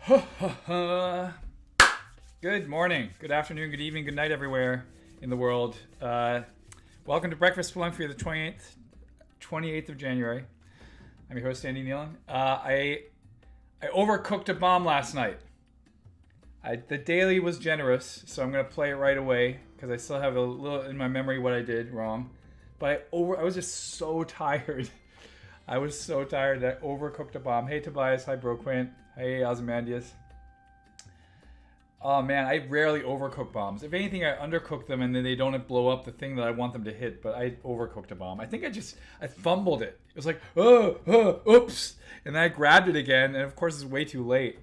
Good morning, good afternoon, good evening, good night everywhere in the world. Welcome to Breakfast Spelunky for the 28th of January. I'm your host, Andy Nealon. I overcooked a bomb last night. The daily was generous, so I'm going to play it right away because I still have a little in my memory what I did wrong. But I was just so tired. I was so tired that I overcooked a bomb. Hey Tobias, hi Broquint, hey Ozymandias. Oh man, I rarely overcook bombs. If anything, I undercook them and then they don't blow up the thing that I want them to hit, but I overcooked a bomb. I think I fumbled it. It was like, oops. And then I grabbed it again, and of course it's way too late.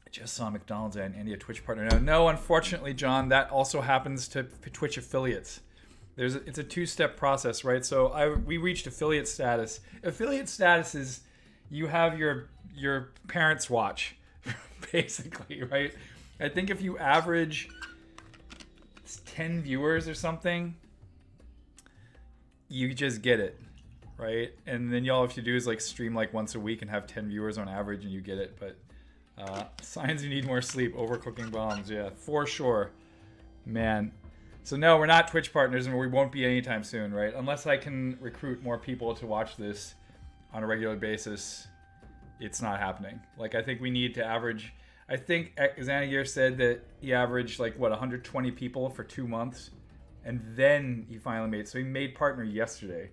I just saw McDonald's and Andy, a Twitch partner. No, unfortunately, John, that also happens to Twitch affiliates. It's a two-step process, right? So we reached affiliate status. Affiliate status is you have your parents watch. Basically, right? I think if you average 10 viewers or something, you just get it, right? And then all you have to do is like stream like once a week and have 10 viewers on average and you get it. But signs you need more sleep, overcooking bombs, yeah, for sure. Man. So no, we're not Twitch partners and we won't be anytime soon, right? Unless I can recruit more people to watch this on a regular basis. It's not happening. Like, I think we need to average... I think Xanagir said that he averaged, like, 120 people for 2 months. And then he finally made... So he made partner yesterday.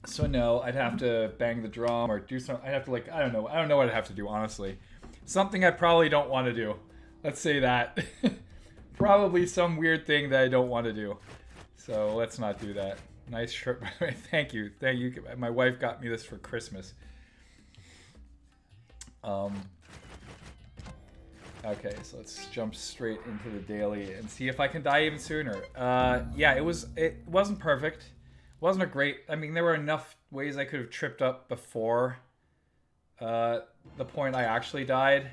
So no, I'd have to bang the drum or do something. I'd have to, like... I don't know what I'd have to do, honestly. Something I probably don't want to do. Let's say that. Probably some weird thing that I don't want to do. So let's not do that. Nice shirt, by the way. Thank you. My wife got me this for Christmas. Okay, so let's jump straight into the daily and see if I can die even sooner. Yeah, it wasn't perfect. It wasn't a great... I mean, there were enough ways I could have tripped up before the point I actually died.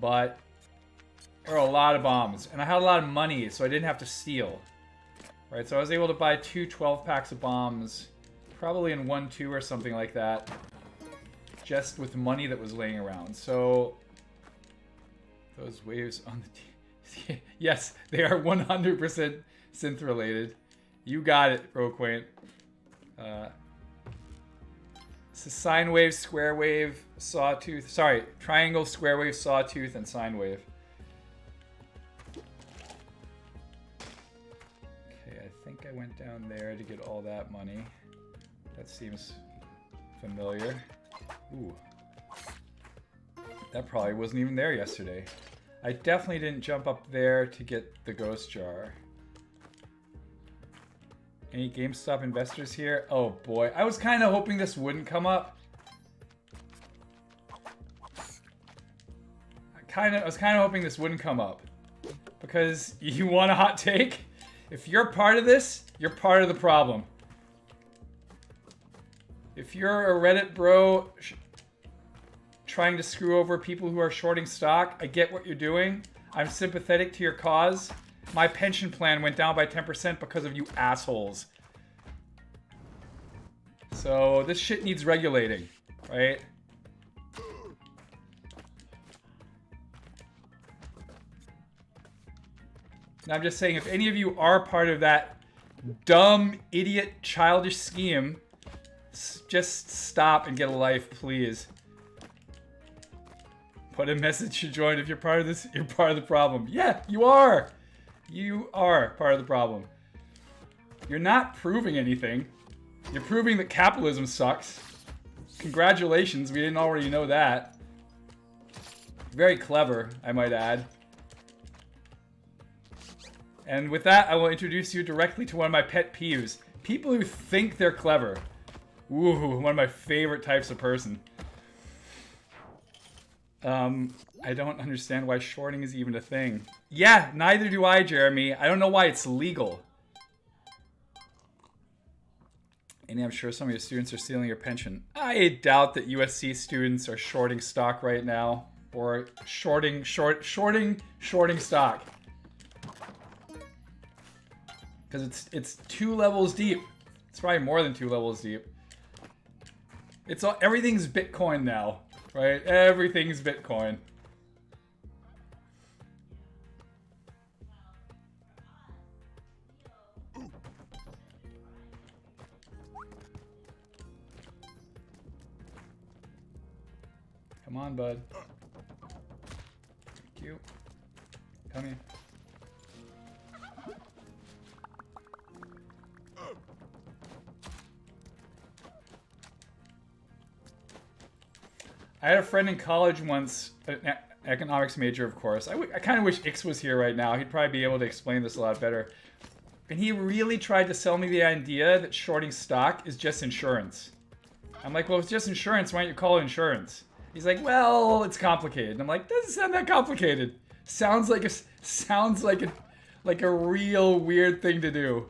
But there were a lot of bombs. And I had a lot of money, so I didn't have to steal. Right, so I was able to buy 2 12-packs of bombs, probably in 1-2 or something like that, just with money that was laying around. So those waves on the yes, they are 100% synth related. You got it, Broquaint. It's a sine wave, square wave, sawtooth. Sorry, triangle, square wave, sawtooth, and sine wave. I went down there to get all that money. That seems familiar. Ooh. That probably wasn't even there yesterday. I definitely didn't jump up there to get the ghost jar. Any GameStop investors here? Oh boy, I was kind of hoping this wouldn't come up. I was kind of hoping this wouldn't come up. Because you want a hot take? If you're part of this, you're part of the problem. If you're a Reddit bro trying to screw over people who are shorting stock, I get what you're doing. I'm sympathetic to your cause. My pension plan went down by 10% because of you assholes. So this shit needs regulating, right? And I'm just saying, if any of you are part of that dumb, idiot, childish scheme, just stop and get a life, please. Put a message to join. If you're part of this, you're part of the problem. Yeah, you are. You are part of the problem. You're not proving anything. You're proving that capitalism sucks. Congratulations, we didn't already know that. Very clever, I might add. And with that, I will introduce you directly to one of my pet peeves. People who think they're clever. Ooh, one of my favorite types of person. I don't understand why shorting is even a thing. Yeah, neither do I, Jeremy. I don't know why it's legal. And I'm sure some of your students are stealing your pension. I doubt that USC students are shorting stock right now. Or shorting stock. Because it's 2 levels deep. It's probably more than 2 levels deep. It's all, everything's Bitcoin now, right? Everything's Bitcoin. Come on, bud. Thank you. Come here. I had a friend in college once, an economics major, of course. I kind of wish Ix was here right now. He'd probably be able to explain this a lot better. And he really tried to sell me the idea that shorting stock is just insurance. I'm like, well, if it's just insurance, why don't you call it insurance? He's like, well, it's complicated. And I'm like, doesn't sound that complicated. Sounds like a real weird thing to do.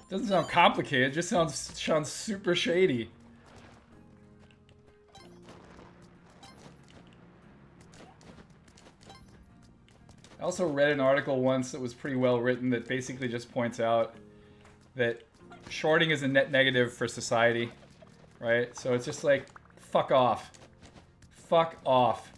Doesn't sound complicated, it just sounds super shady. I also read an article once that was pretty well written that basically just points out that shorting is a net negative for society, right? So it's just like, fuck off. Fuck off.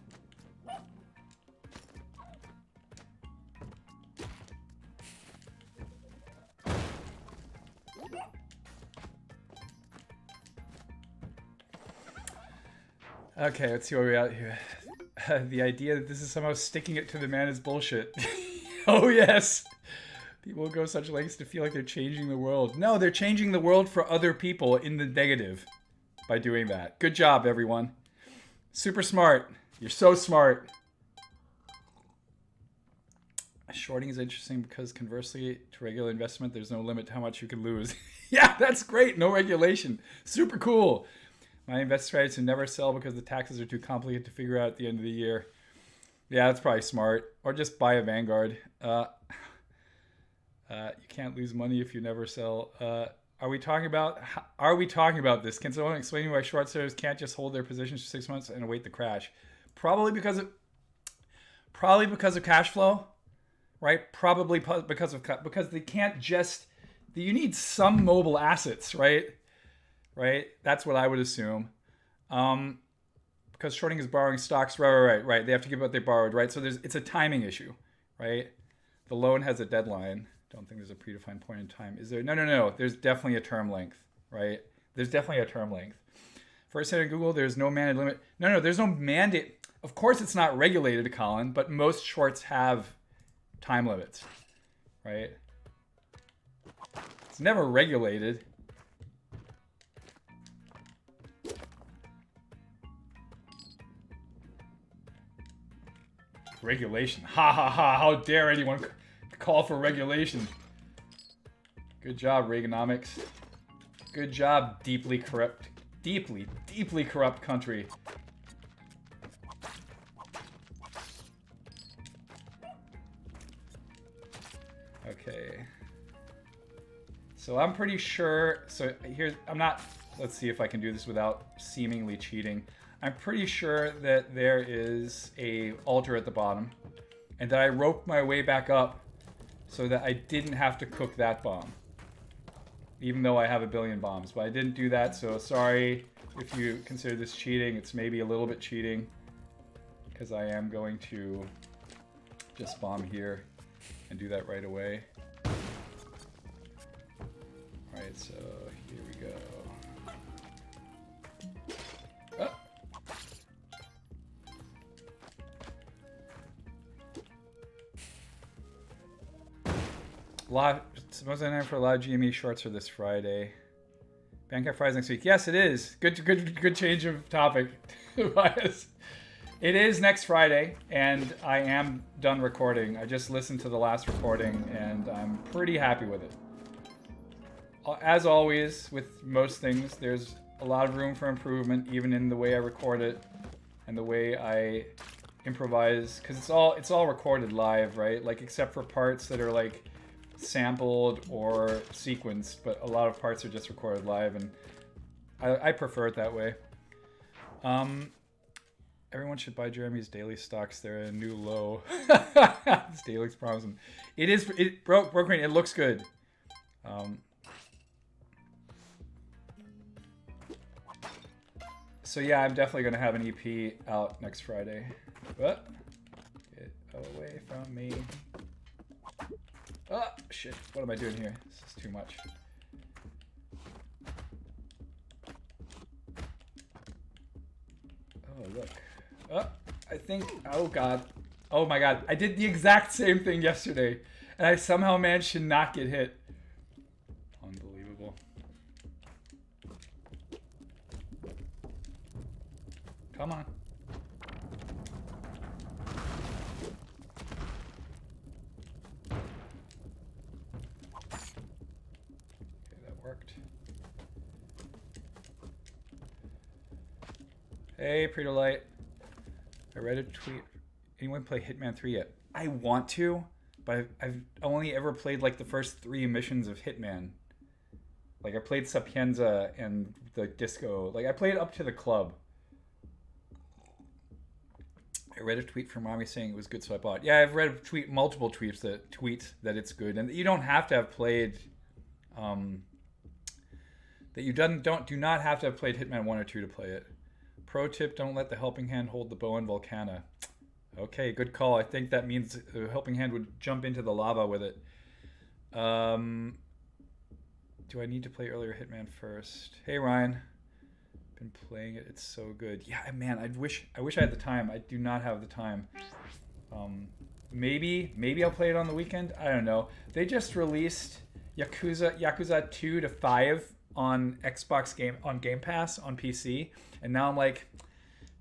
Okay, let's see what we got here. The idea that this is somehow sticking it to the man is bullshit. Oh yes! People go such lengths to feel like they're changing the world. No, they're changing the world for other people in the negative by doing that. Good job, everyone. Super smart. You're so smart. Shorting is interesting because conversely to regular investment, there's no limit to how much you can lose. Yeah, that's great. No regulation. Super cool. My investment strategy is to never sell because the taxes are too complicated to figure out at the end of the year. Yeah, that's probably smart. Or just buy a Vanguard. You can't lose money if you never sell. Are we talking about this? Can someone explain to me why short sellers can't just hold their positions for 6 months and await the crash? Probably because of cash flow, right? Probably because they can't just. You need some mobile assets, right? Right? That's what I would assume. Because shorting is borrowing stocks. Right. They have to give what they borrowed, right? So it's a timing issue, right? The loan has a deadline. Don't think there's a predefined point in time. Is there? No. There's definitely a term length, right? There's definitely a term length. First hit on Google, there's no mandate limit. No, there's no mandate. Of course it's not regulated, Colin, but most shorts have time limits, right? It's never regulated. Regulation. Ha ha ha. How dare anyone call for regulation. Good job, Reaganomics. Good job, deeply corrupt country. Okay. So I'm pretty sure, let's see if I can do this without seemingly cheating. I'm pretty sure that there is a altar at the bottom and that I roped my way back up so that I didn't have to cook that bomb. Even though I have 1 billion bombs, but I didn't do that, so sorry if you consider this cheating. It's maybe a little bit cheating because I am going to just bomb here and do that right away. Alright, so here we go. Suppose I'm for a lot of GME shorts for this Friday. Bangkok Fries next week. Yes, it is. Good change of topic. It is next Friday, and I am done recording. I just listened to the last recording, and I'm pretty happy with it. As always, with most things, there's a lot of room for improvement, even in the way I record it and the way I improvise, because it's all recorded live, right? Like, except for parts that are like sampled or sequenced, but a lot of parts are just recorded live, and I prefer it that way. Everyone should buy Jeremy's daily stocks. They're at a new low. This daily looks promising. It is. It broke green. It looks good. So yeah, I'm definitely gonna have an EP out next Friday. What? Get away from me. Oh, shit. What am I doing here? This is too much. Oh, look. Oh, I think... Oh, God. Oh, my God. I did the exact same thing yesterday, and I somehow managed to not get hit. Unbelievable. Come on. Worked. Hey, Pretty Light. I read a tweet. Anyone play Hitman 3 yet? I want to, but I've only ever played like the first 3 missions of Hitman. Like I played Sapienza and the Disco. Like I played up to the club. I read a tweet from Mommy saying it was good, so I bought it. Yeah, I've read multiple tweets that it's good, and you don't have to have played. That you do not have to have played Hitman 1 or 2 to play it. Pro tip, don't let the helping hand hold the bow in Volcana. Okay, good call. I think that means the helping hand would jump into the lava with it. Do I need to play earlier Hitman first? Hey, Ryan. Been playing it. It's so good. Yeah, man, I wish I had the time. I do not have the time. Maybe I'll play it on the weekend. I don't know. They just released Yakuza 2 to 5 on Xbox Game Pass on PC, and now I'm like,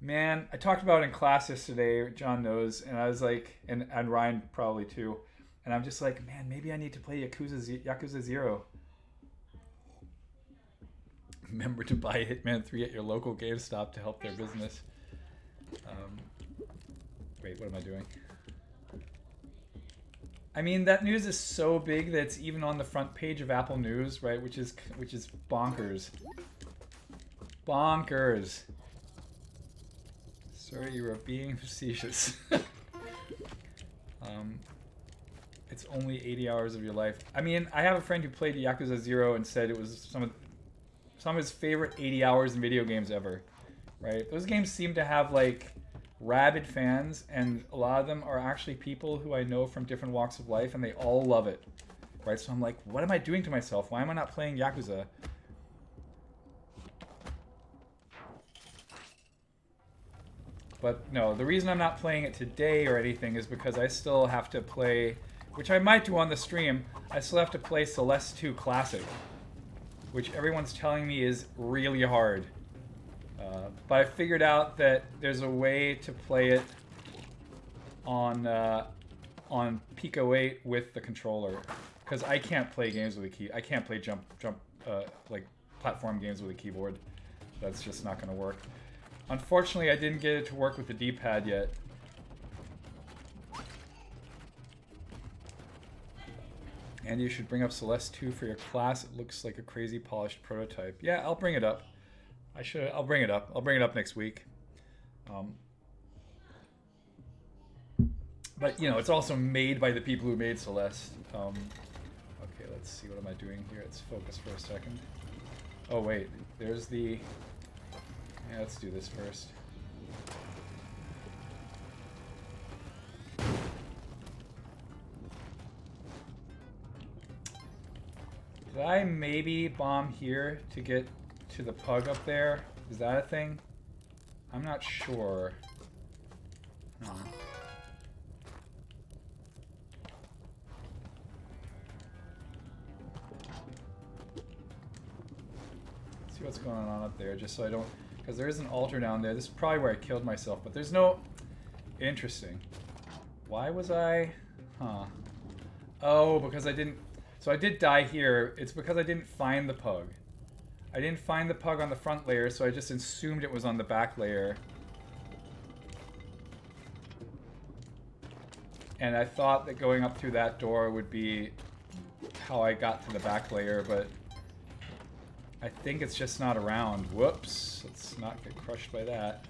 man, I talked about it in class yesterday, John knows, and I was like, and Ryan probably too, and I'm just like, man, maybe I need to play Yakuza 0. Remember to buy Hitman 3 at your local GameStop to help their business. Wait, what am I doing? I mean, that news is so big that it's even on the front page of Apple News, right? Which is bonkers. Bonkers. Sorry, you were being facetious. It's only 80 hours of your life. I mean, I have a friend who played Yakuza 0 and said it was some of his favorite 80 hours in video games ever, right? Those games seem to have like rabid fans, and a lot of them are actually people who I know from different walks of life, and they all love it, right? So I'm like, what am I doing to myself? Why am I not playing Yakuza? But no, the reason I'm not playing it today or anything is because I still have to play, which I might do on the stream, I still have to play Celeste 2 Classic, which everyone's telling me is really hard. But I figured out that there's a way to play it on Pico 8 with the controller, because I can't play games with a key. I can't play like platform games with a keyboard. That's just not going to work. Unfortunately, I didn't get it to work with the D-pad yet. And you should bring up Celeste 2 for your class. It looks like a crazy polished prototype. Yeah, I'll bring it up. I'll bring it up. I'll bring it up next week. But, you know, it's also made by the people who made Celeste. Okay, let's see. What am I doing here? Let's focus for a second. Oh, wait. There's the... Yeah, let's do this first. Did I maybe bomb here to get to the pug up there? Is that a thing? I'm not sure. Huh. See what's going on up there, just so I don't... Because there is an altar down there. This is probably where I killed myself, but there's no... Interesting. Why was I... Huh. Oh, because I didn't... So I did die here. It's because I didn't find the pug. I didn't find the pug on the front layer, so I just assumed it was on the back layer. And I thought that going up through that door would be how I got to the back layer, but I think it's just not around. Whoops. Let's not get crushed by that.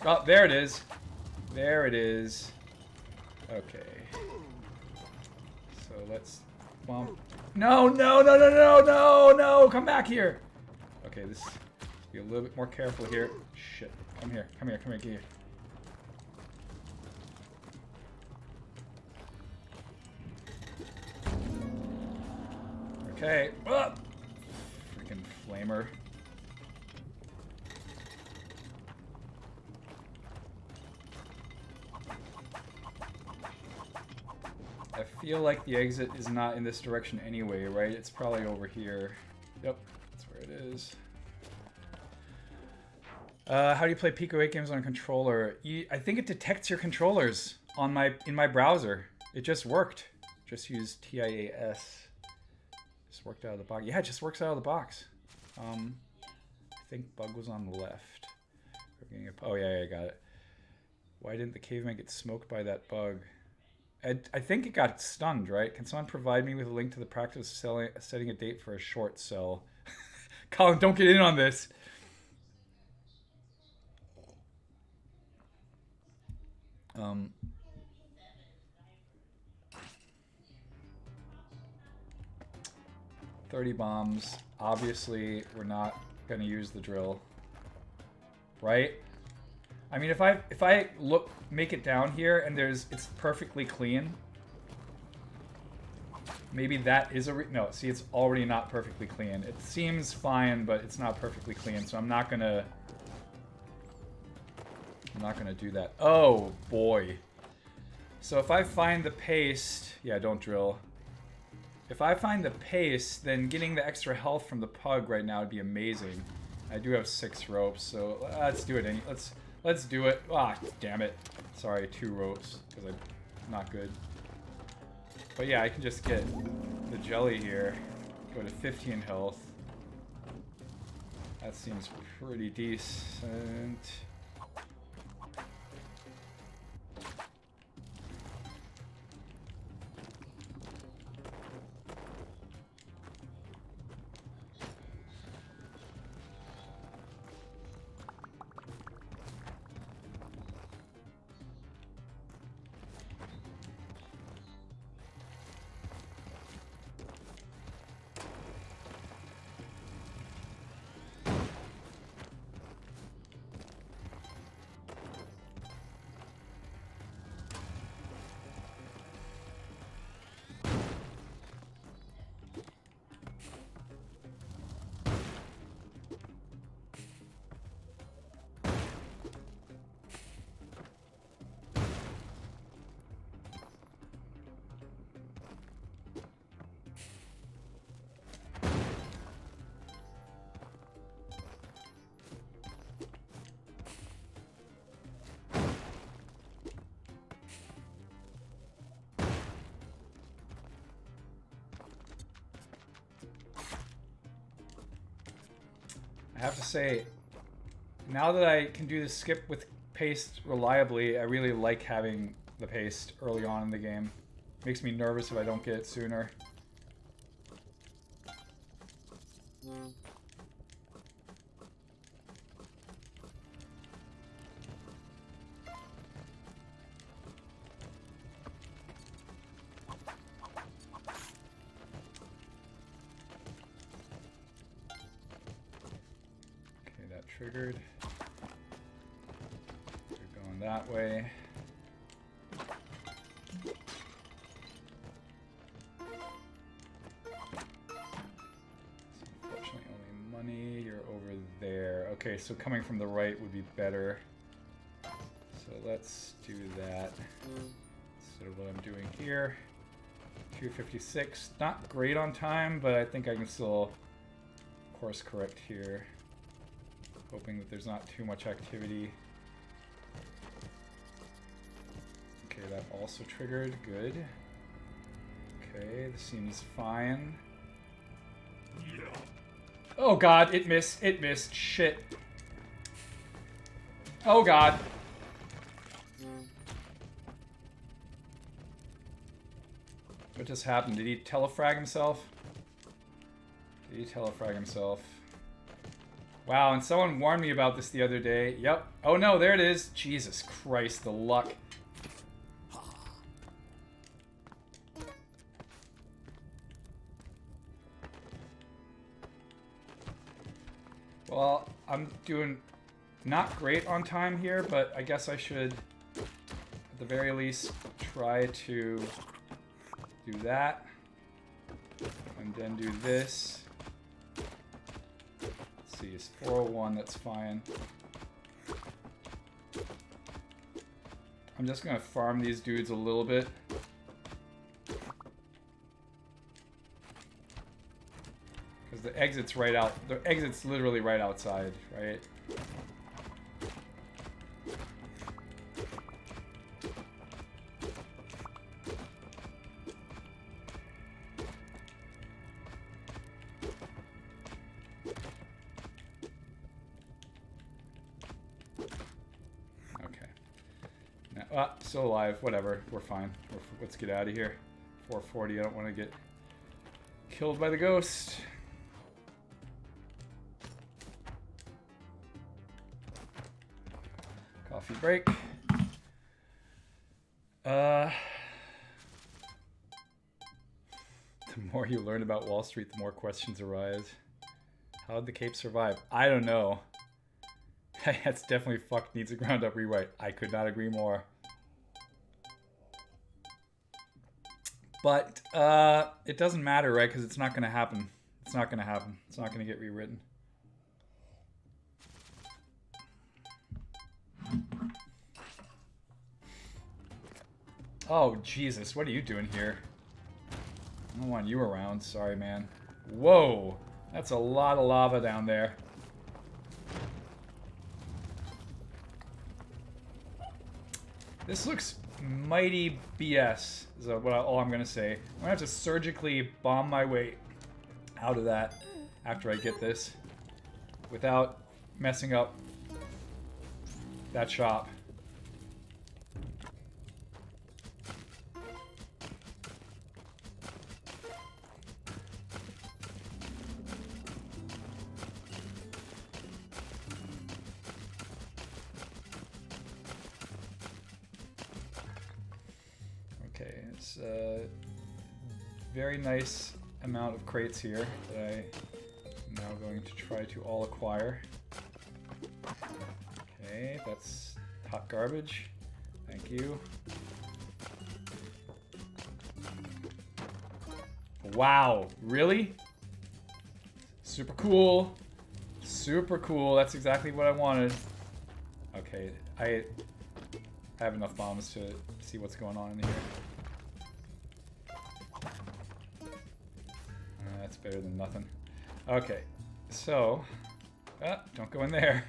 Oh, there it is. There it is. Okay. So let's bump. No, no, no, no, no, no, no! Come back here! Okay, this... Be a little bit more careful here. Shit. Come here, come here, come here, get here. Okay. Ah! Freaking flamer. I feel like the exit is not in this direction anyway, right? It's probably over here. Yep, that's where it is. How do you play Pico 8 games on a controller? I think it detects your controllers on in my browser. It just worked. Just use TIAS. Just worked out of the box. Yeah, it just works out of the box. I think bug was on the left. Oh yeah, I got it. Why didn't the caveman get smoked by that bug? I think it got stunned, right? Can someone provide me with a link to the practice of setting a date for a short sell? Colin, don't get in on this. Um, 30 bombs. Obviously, we're not gonna use the drill, right? I mean, if I make it down here and it's perfectly clean. Maybe that is no. See, it's already not perfectly clean. It seems fine, but it's not perfectly clean. So I'm not gonna do that. Oh boy. So if I find the paste, yeah, don't drill. If I find the paste, then getting the extra health from the pug right now would be amazing. I do have 6 ropes, so let's do it. Let's do it. Ah, damn it. Sorry, 2 ropes because I'm not good. But yeah, I can just get the jelly here. Go to 15 health. That seems pretty decent. I have to say, now that I can do the skip with paste reliably, I really like having the paste early on in the game. Makes me nervous if I don't get it sooner. Triggered. We're going that way. Unfortunately, only money. You're over there. Okay, so coming from the right would be better. So let's do that instead of what I'm doing here. 256. Not great on time, but I think I can still course correct here. Hoping that there's not too much activity. Okay, that also triggered. Good. Okay, this seems fine. Oh god, it missed. It missed. Shit. Oh god. What just happened? Did he telefrag himself? Did he telefrag himself? Wow, and someone warned me about this the other day. Yep. Oh no, there it is. Jesus Christ, the luck. Well, I'm doing not great on time here, but I guess I should, at the very least, try to do that. And then do this. Let's see, it's 401, that's fine. I'm just gonna farm these dudes a little bit. Because the exit's right out, the exit's literally right outside, right? Still alive, whatever, we're fine. Let's get out of here. 440, I don't want to get killed by the ghost. Coffee break. The more you learn about Wall Street, the more questions arise. How did the Cape survive? I don't know. That's definitely fucked, needs a ground up rewrite. I could not agree more. But it doesn't matter, right? Because it's not going to happen. It's not going to happen. It's not going to get rewritten. Oh, Jesus. What are you doing here? I don't want you around. Sorry, man. Whoa. That's a lot of lava down there. This looks mighty BS, is all I'm gonna say. I'm gonna have to surgically bomb my way out of that after I get this without messing up that shop. Very nice amount of crates here that I'm now going to try to all acquire. Okay, that's hot garbage. Thank you. Wow, really? Super cool. Super cool. That's exactly what I wanted. Okay, I have enough bombs to see what's going on in here. That's better than nothing. Okay, so don't go in there.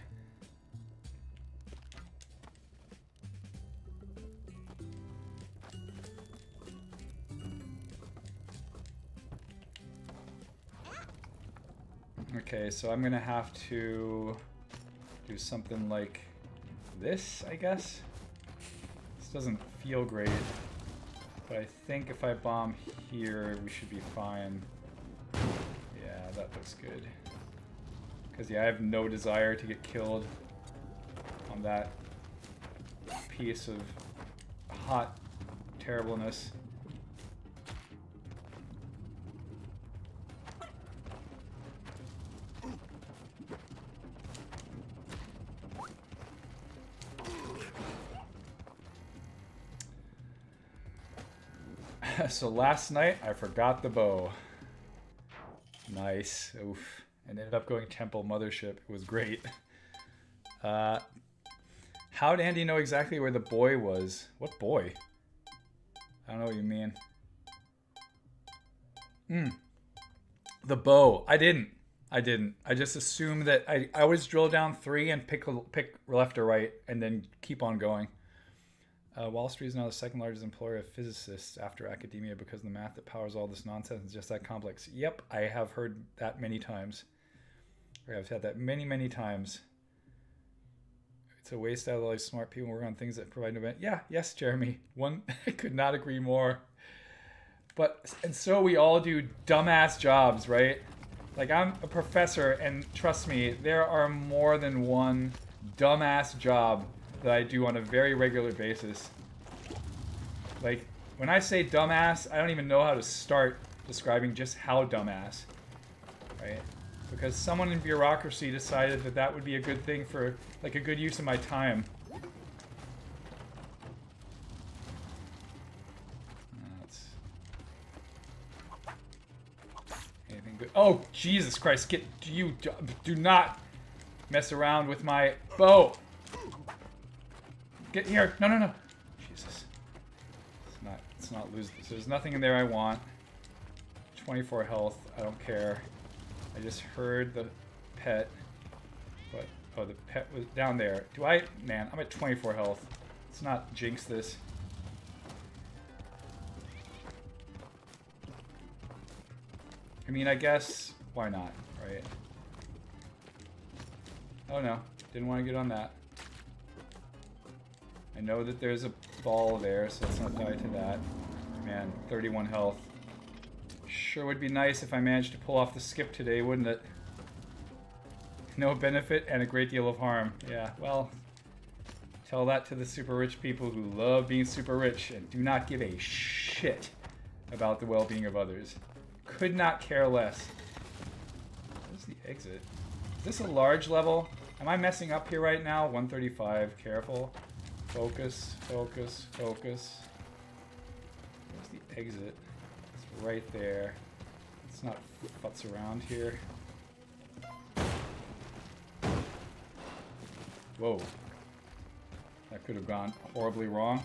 Okay, so I'm gonna have to do something like this, I guess. This doesn't feel great, but I think if I bomb here, we should be fine. Yeah, that looks good. Because, yeah, I have no desire to get killed on that piece of hot terribleness. So last night, I forgot the bow. Nice. Oof. And ended up going Temple Mothership. It was great. How did Andy know exactly where the boy was? What boy? I don't know what you mean. The bow. I didn't. I just assumed that I always drill down 3 and pick left or right and then keep on going. Wall Street is now the second largest employer of physicists after academia because the math that powers all this nonsense is just that complex. Yep, I have heard that many times. Or I've had that many, many times. It's a waste out of all these smart people working on things that provide no benefit. Yeah, yes, Jeremy. I could not agree more. And so we all do dumbass jobs, right? Like, I'm a professor, and trust me, there are more than one dumbass job that I do on a very regular basis. Like, when I say dumbass, I don't even know how to start describing just how dumbass, right? because someone in bureaucracy decided that that would be a good thing for, like, a good use of my time. Anything good? Oh, Jesus Christ! Do not mess around with my bow. Get here! No, no, no! Jesus. Let's not lose this. There's nothing in there I want. 24 health. I don't care. I just heard the pet. But oh, the pet was down there. Man, I'm at 24 health. Let's not jinx this. I mean, I guess why not, right? Oh no, didn't want to get on that. I know that there's a ball there, so let's not die to that. Man, 31 health. Sure would be nice if I managed to pull off the skip today, wouldn't it? No benefit and a great deal of harm. Yeah, well, tell that to the super rich people who love being super rich and do not give a shit about the well-being of others. Could not care less. Where's the exit? Is this a large level? Am I messing up here right now? 135, careful. Focus, focus, focus. Where's the exit? It's right there. Let's not futz around here. Whoa. That could have gone horribly wrong.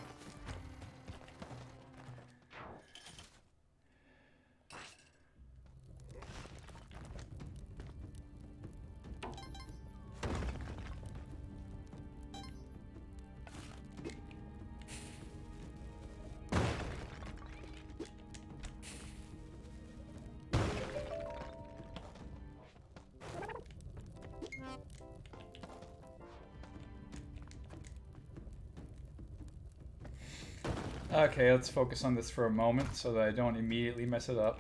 Okay, let's focus on this for a moment so that I don't immediately mess it up.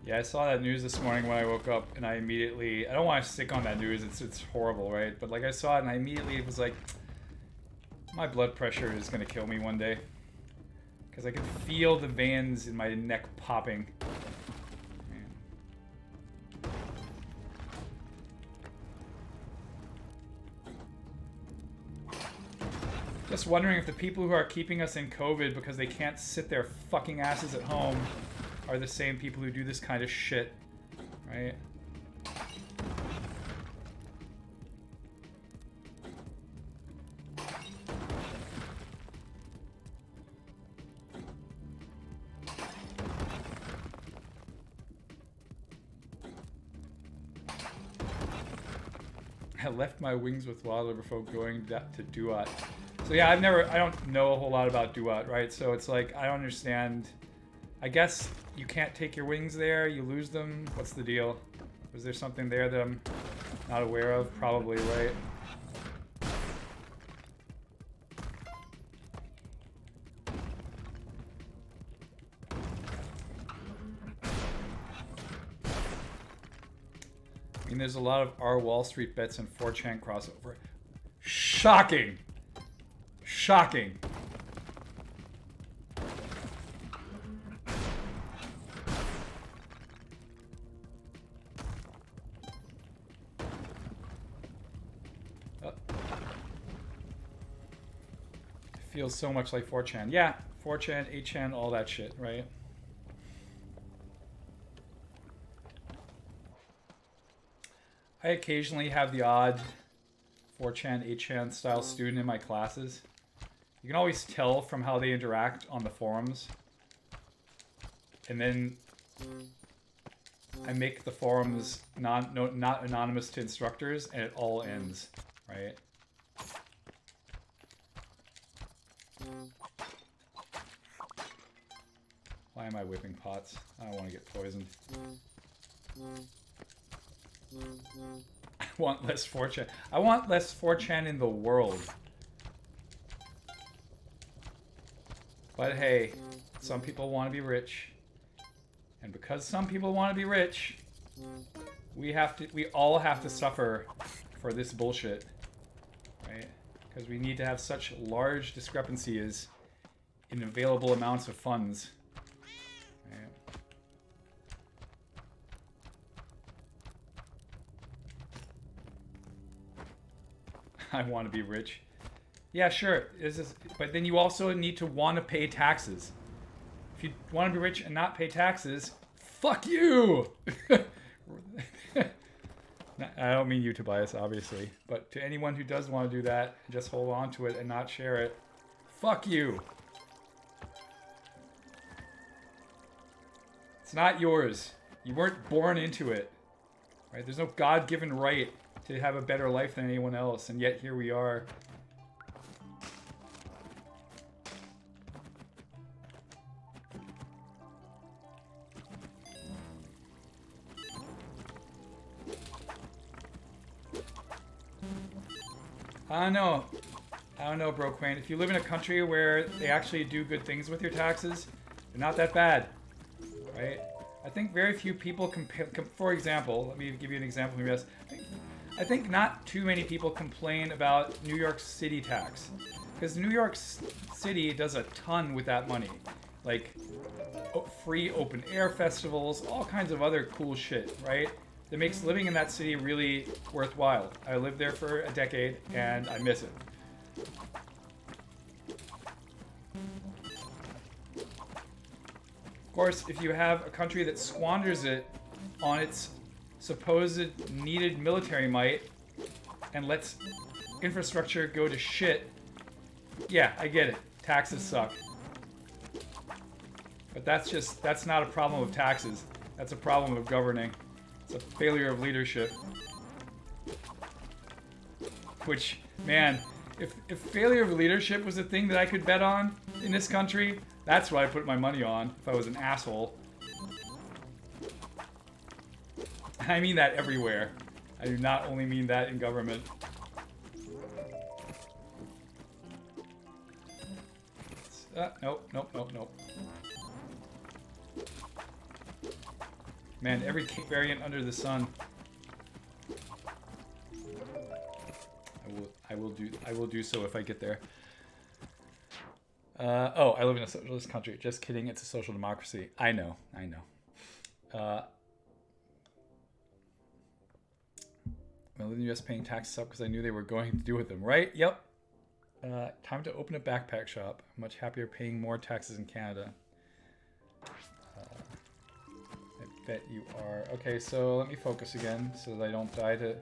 Yeah, I saw that news this morning when I woke up, and I don't want to stick on that news, it's horrible, right? But like I saw it and I immediately was like, my blood pressure is gonna kill me one day. Because I could feel the veins in my neck popping. Man. Just wondering if the people who are keeping us in COVID because they can't sit their fucking asses at home are the same people who do this kind of shit, right? I left my wings with Waddler before going to Duat. So yeah, I don't know a whole lot about Duat, right? So it's like, I don't understand. I guess you can't take your wings there, you lose them. What's the deal? Was there something there that I'm not aware of? Probably, right? I mean, there's a lot of our Wall Street bets and 4chan crossover. Shocking! Shocking! Feels so much like 4chan. Yeah, 4chan, 8chan, all that shit, right? I occasionally have the odd 4chan, 8chan style student in my classes. You can always tell from how they interact on the forums. And then I make the forums not anonymous to instructors, and it all ends, right? Why am I whipping pots? I don't want to get poisoned. I want less 4chan. I want less 4chan in the world. But hey, some people want to be rich. And because some people want to be rich, We all have to suffer for this bullshit, right? Because we need to have such large discrepancies in available amounts of funds. Right? I want to be rich. Yeah, sure. But then you also need to want to pay taxes. If you want to be rich and not pay taxes, fuck you! I don't mean you, Tobias, obviously. But to anyone who does want to do that, just hold on to it and not share it, fuck you! It's not yours. You weren't born into it. Right? There's no God-given right to have a better life than anyone else, and yet here we are. I don't know, Bro Quain. If you live in a country where they actually do good things with your taxes, they're not that bad, right? I think very few people for example, let me give you an example from US. I think not too many people complain about New York City tax, because New York City does a ton with that money, like free open air festivals, all kinds of other cool shit, right? That makes living in that city really worthwhile. I lived there for a decade and I miss it. Of course, if you have a country that squanders it on its supposed needed military might and lets infrastructure go to shit, yeah, I get it. Taxes suck. But that's not a problem of taxes. That's a problem of governing. It's a failure of leadership. Which, man, if failure of leadership was a thing that I could bet on in this country, that's what I put my money on if I was an asshole. I mean that everywhere. I do not only mean that in government. Nope. Man, every variant under the sun. I will do so if I get there. Oh, I live in a socialist country. Just kidding, it's a social democracy. I know. I live in the US paying taxes up because I knew they were going to do with them, right? Yep. Time to open a backpack shop. I'm much happier paying more taxes in Canada. I bet you are. Okay, so let me focus again so that I don't die to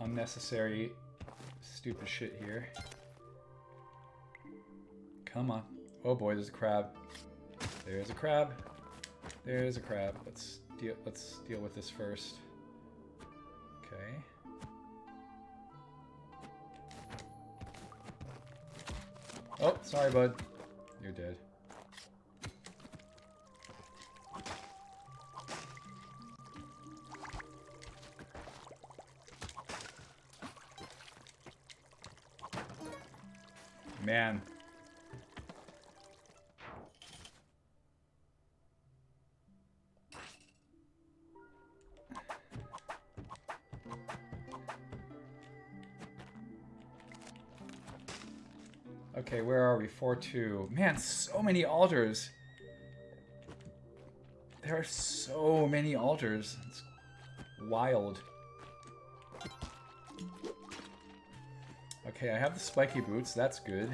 unnecessary stupid shit here. Come on. Oh boy, there's a crab. There's a crab. There's a crab. Let's deal with this first. Okay. Oh, sorry, bud. You're dead. Man. Okay, where are we? 4-2. Man, so many altars. There are so many altars. It's wild. Okay, I have the spiky boots. That's good.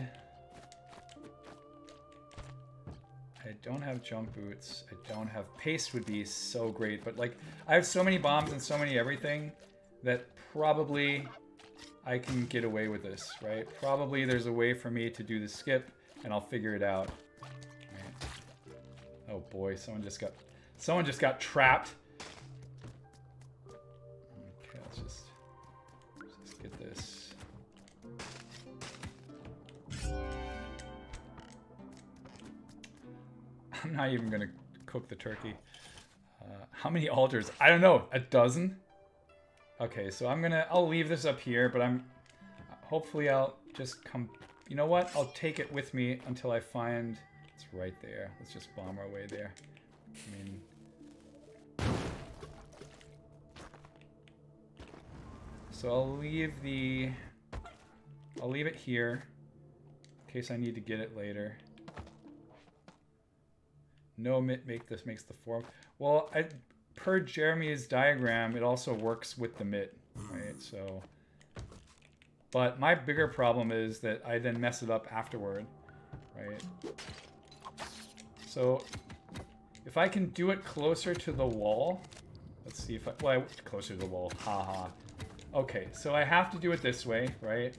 I don't have jump boots. I don't have... Paste would be so great, but like, I have so many bombs and so many everything that probably I can get away with this, right? Probably there's a way for me to do the skip, and I'll figure it out. Right. Oh boy, someone just got trapped. Okay, let's just get this. I'm not even gonna cook the turkey. How many altars? I don't know. A dozen? Okay, so I'll leave this up here, but hopefully I'll just come, you know what? I'll take it with me until I find, it's right there. Let's just bomb our way there. I mean, So I'll leave it here in case I need to get it later. No mitt makes the form. Well, per Jeremy's diagram, it also works with the mitt, right? So, but my bigger problem is that I then mess it up afterward, right? So if I can do it closer to the wall, let's see if closer to the wall, haha. Okay, so I have to do it this way, right?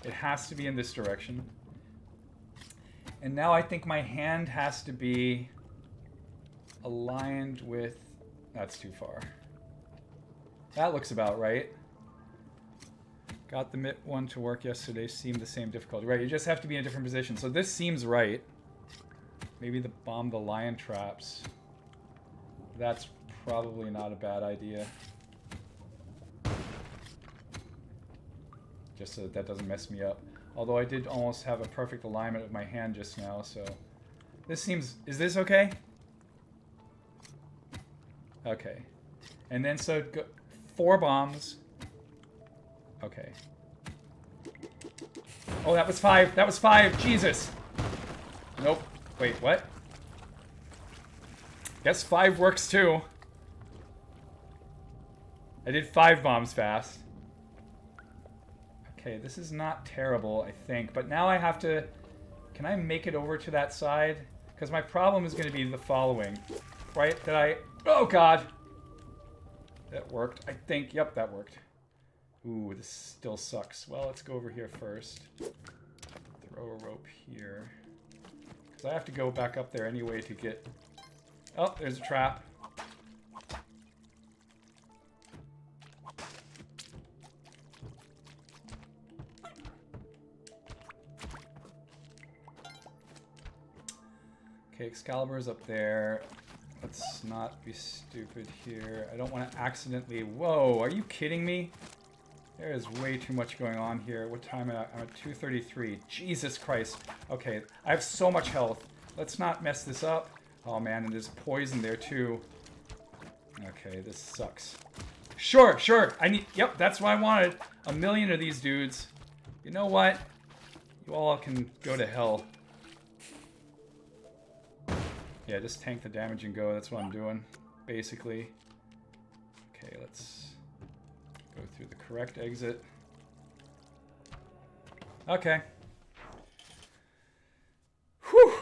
It has to be in this direction. And now I think my hand has to be aligned with, that's too far. That looks about right. Got the mitt one to work yesterday, seemed the same difficulty. Right, you just have to be in a different position. So this seems right. Maybe bomb the lion traps. That's probably not a bad idea. Just so that doesn't mess me up. Although I did almost have a perfect alignment of my hand just now, so... This seems... Is this okay? Okay. And then so... 4 bombs. Okay. Oh, that was 5! That was 5! Jesus! Nope. Wait, what? Guess 5 works too. I did 5 bombs fast. Okay, this is not terrible, I think. But now I have to... Can I make it over to that side? Because my problem is going to be the following. Right? That I... Oh, God! That worked. I think... Yep, that worked. Ooh, this still sucks. Well, let's go over here first. Throw a rope here. Because I have to go back up there anyway to get... Oh, there's a trap. Okay, Excalibur's up there. Let's not be stupid here. I don't want to accidentally... Whoa, are you kidding me? There is way too much going on here. What time am I? I'm at 2:33. Jesus Christ. Okay, I have so much health. Let's not mess this up. Oh man, and there's poison there too. Okay, this sucks. Sure, sure. Yep, that's what I wanted. 1,000,000 of these dudes. You know what? You all can go to hell. Yeah, just tank the damage and go. That's what I'm doing, basically. Okay, let's go through the correct exit. Okay. Whew!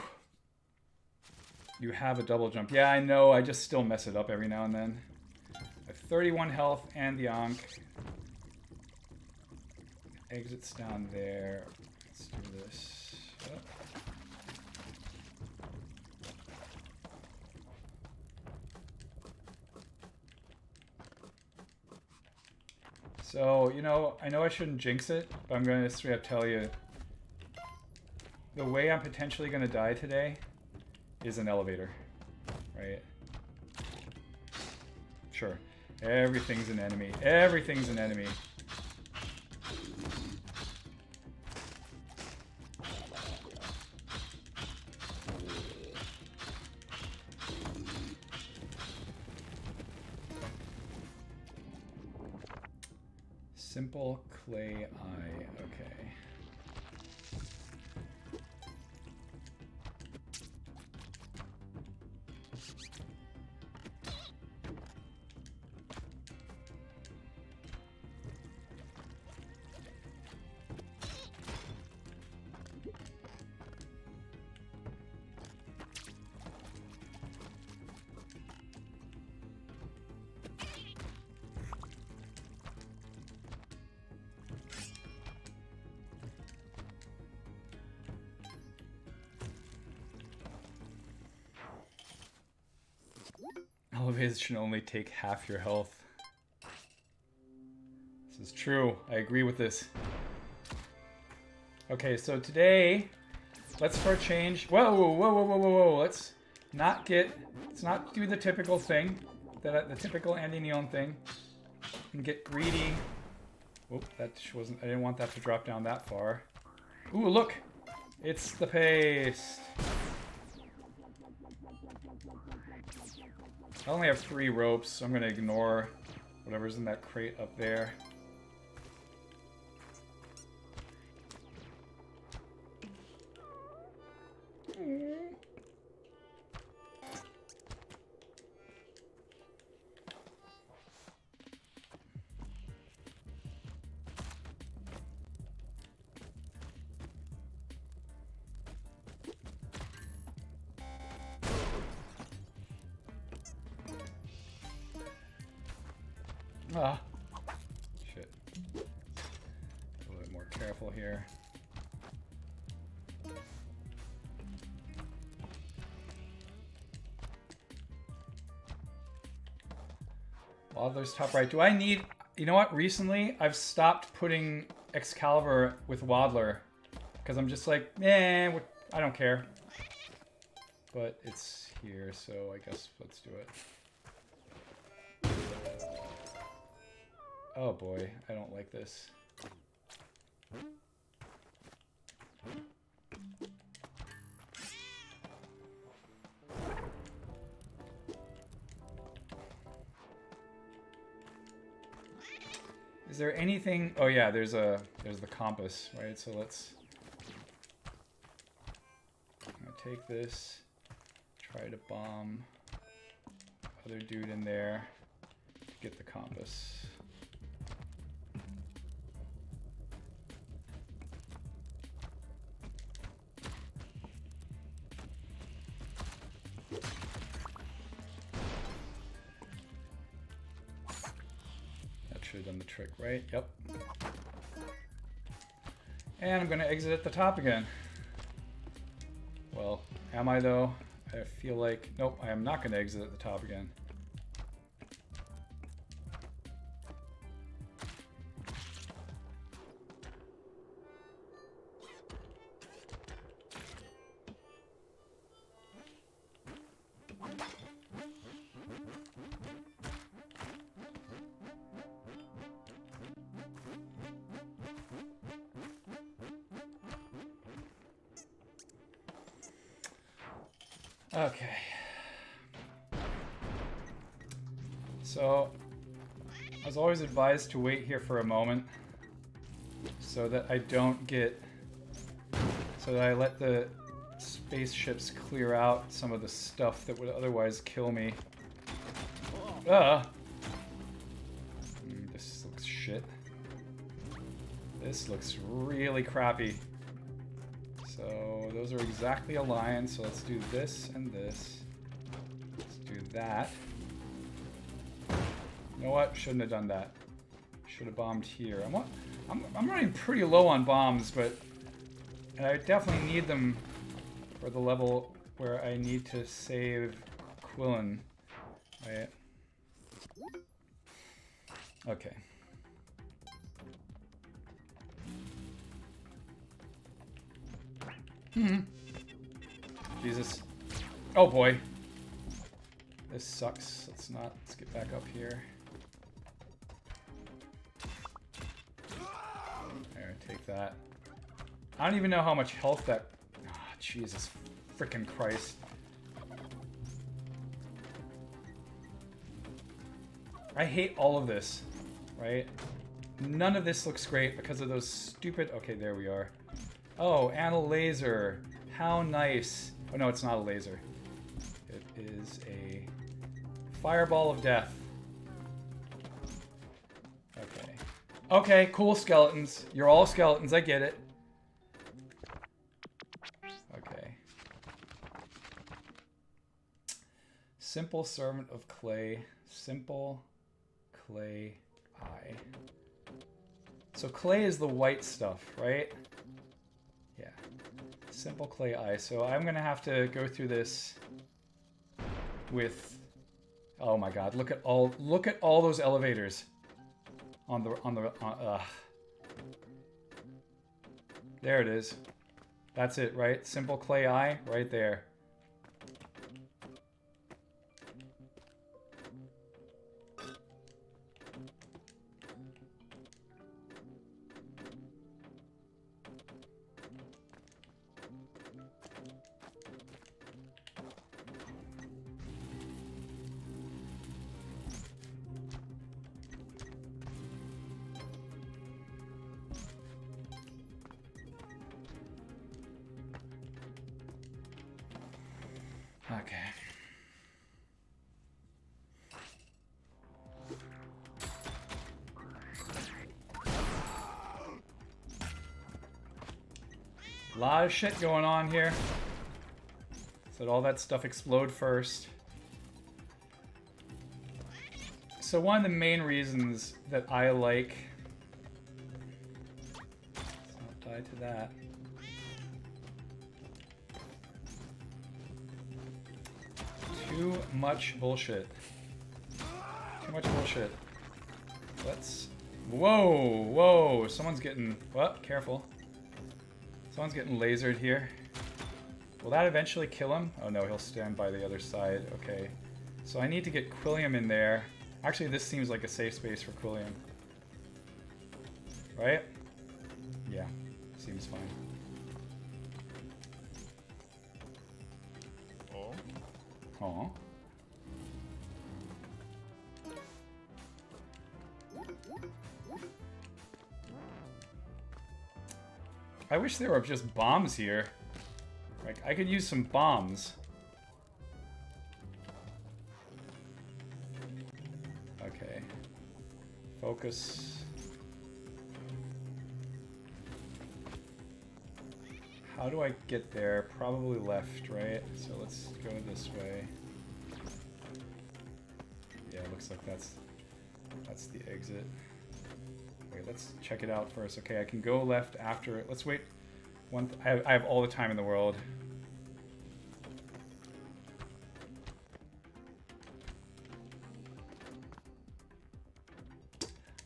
You have a double jump. Yeah, I know. I just still mess it up every now and then. I have 31 health and the Ankh. Exit's down there. Let's do this. Oh. So, you know I shouldn't jinx it, but I'm going to straight up tell you, the way I'm potentially going to die today is an elevator, right? Sure. Everything's an enemy. Everything's an enemy. Simple clay eye. Okay. Elevators should only take half your health. This is true. I agree with this. Okay, so today, let's for a change. Whoa, whoa, whoa, whoa, whoa, whoa! Let's not do the typical thing, the typical Andy Neon thing, and get greedy. Whoop, that wasn't. I didn't want that to drop down that far. Ooh, look! It's the paste. I only have 3 ropes, so I'm going to ignore whatever's in that crate up there. Ah. Shit. A little bit more careful here. Waddler's top right. Do I need... You know what? Recently, I've stopped putting Excalibur with Waddler. Because I'm just like, eh, I don't care. But it's here, so I guess let's do it. Oh boy, I don't like this. Is there anything? Oh yeah, there's the compass, right? So let's take this, try to bomb other dude in there, get the compass. Should have done the trick, right? Yep. And I'm going to exit at the top again. Well, am I though? I feel like... Nope, I am not going to exit at the top again. Okay. So, I was always advised to wait here for a moment so that I don't get... So that I let the spaceships clear out some of the stuff that would otherwise kill me. This looks shit. This looks really crappy. So those are exactly aligned, so let's do this and this. Let's do that. You know what? Shouldn't have done that. Should have bombed here. I'm running pretty low on bombs, but I definitely need them for the level where I need to save Quillen. Right? Okay. Jesus. Oh boy. This sucks. Let's get back up here. There, take that. I don't even know how much health that... Oh, Jesus frickin' Christ. I hate all of this, right? None of this looks great because of those stupid... Okay, there we are. Oh, and a laser. How nice. Oh, no, it's not a laser. It is a fireball of death. Okay. Okay, cool skeletons. You're all skeletons, I get it. Okay. Simple servant of clay. Simple clay eye. So clay is the white stuff, right? Yeah. Simple clay eye. So I'm gonna have to go through this with... Oh my god, look at all those elevators on the there it is. That's it, right? Simple clay eye right there. Okay. A lot of shit going on here. So all that stuff explode first. So one of the main reasons that I like... Let's not die to that. Too much bullshit. Too much bullshit. Let's... Whoa! Whoa! Someone's getting... What? Careful. Someone's getting lasered here. Will that eventually kill him? Oh no, he'll stand by the other side. Okay. So I need to get Quilliam in there. Actually, this seems like a safe space for Quilliam. Right? Yeah. Seems fine. Aw. I wish there were just bombs here. Like, I could use some bombs. Okay. Focus. How do I get there? Probably left, right? So let's go this way. Yeah, it looks like that's the exit. Wait, let's check it out first. Okay, I can go left after it. Let's wait. I have all the time in the world.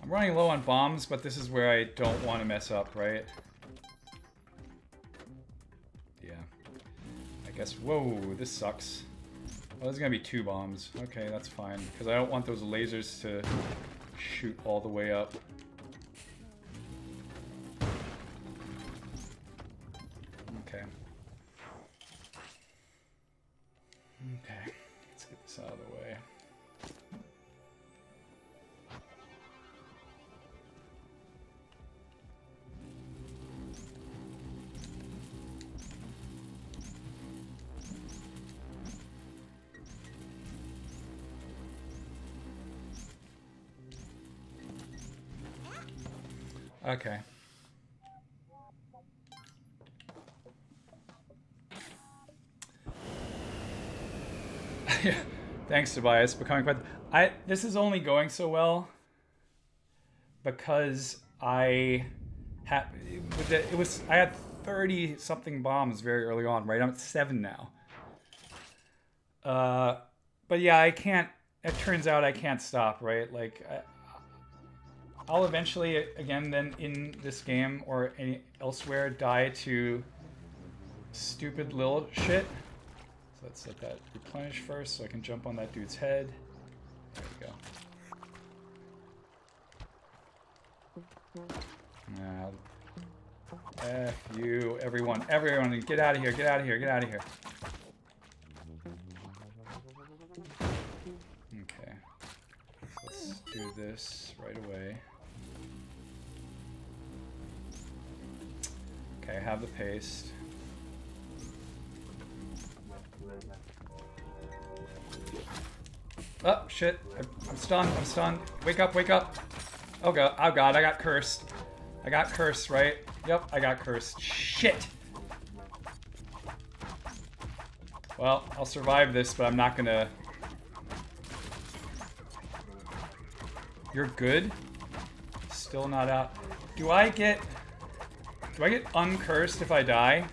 I'm running low on bombs, but this is where I don't want to mess up, right? Yeah. I guess, whoa, this sucks. Well, there's gonna be 2 bombs. Okay, that's fine, because I don't want those lasers to shoot all the way up. Okay. Okay, let's get this out of the way. Okay. Yeah. Thanks, Tobias. Becoming quite. This is only going so well because I had I had 30 something bombs very early on. Right, I'm at 7 now. But yeah, I can't. It turns out I can't stop. Right, like. I'll eventually, again, then in this game or elsewhere, die to stupid little shit. So let's let that replenish first so I can jump on that dude's head. There we go. F you, everyone, get out of here, get out of here, get out of here. Okay. Let's do this right away. Okay, I have the paste. Oh, shit. I'm stunned, I'm stunned. Wake up, wake up. Oh god, I got cursed. I got cursed, right? Yep, I got cursed. Shit! Well, I'll survive this, but I'm not gonna... You're good? Still not out. Do I get uncursed if I die?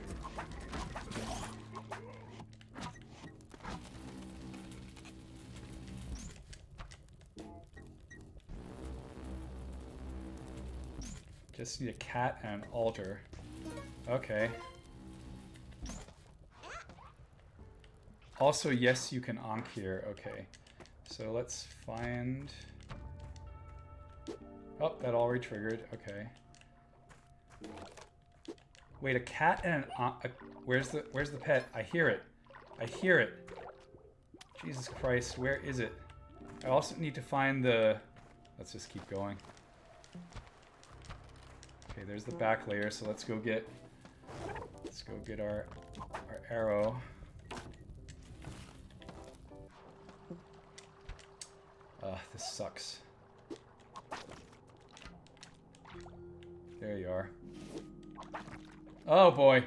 Just need a cat and an altar. Okay. Also, yes, you can onk here. Okay. So let's find... Oh, that all re-triggered. Okay. Wait, a cat and an where's the pet? I hear it. I hear it. Jesus Christ, where is it? I also need to find the... Let's just keep going. Okay, there's the back layer, so let's go get our arrow. This sucks. There you are. Oh boy.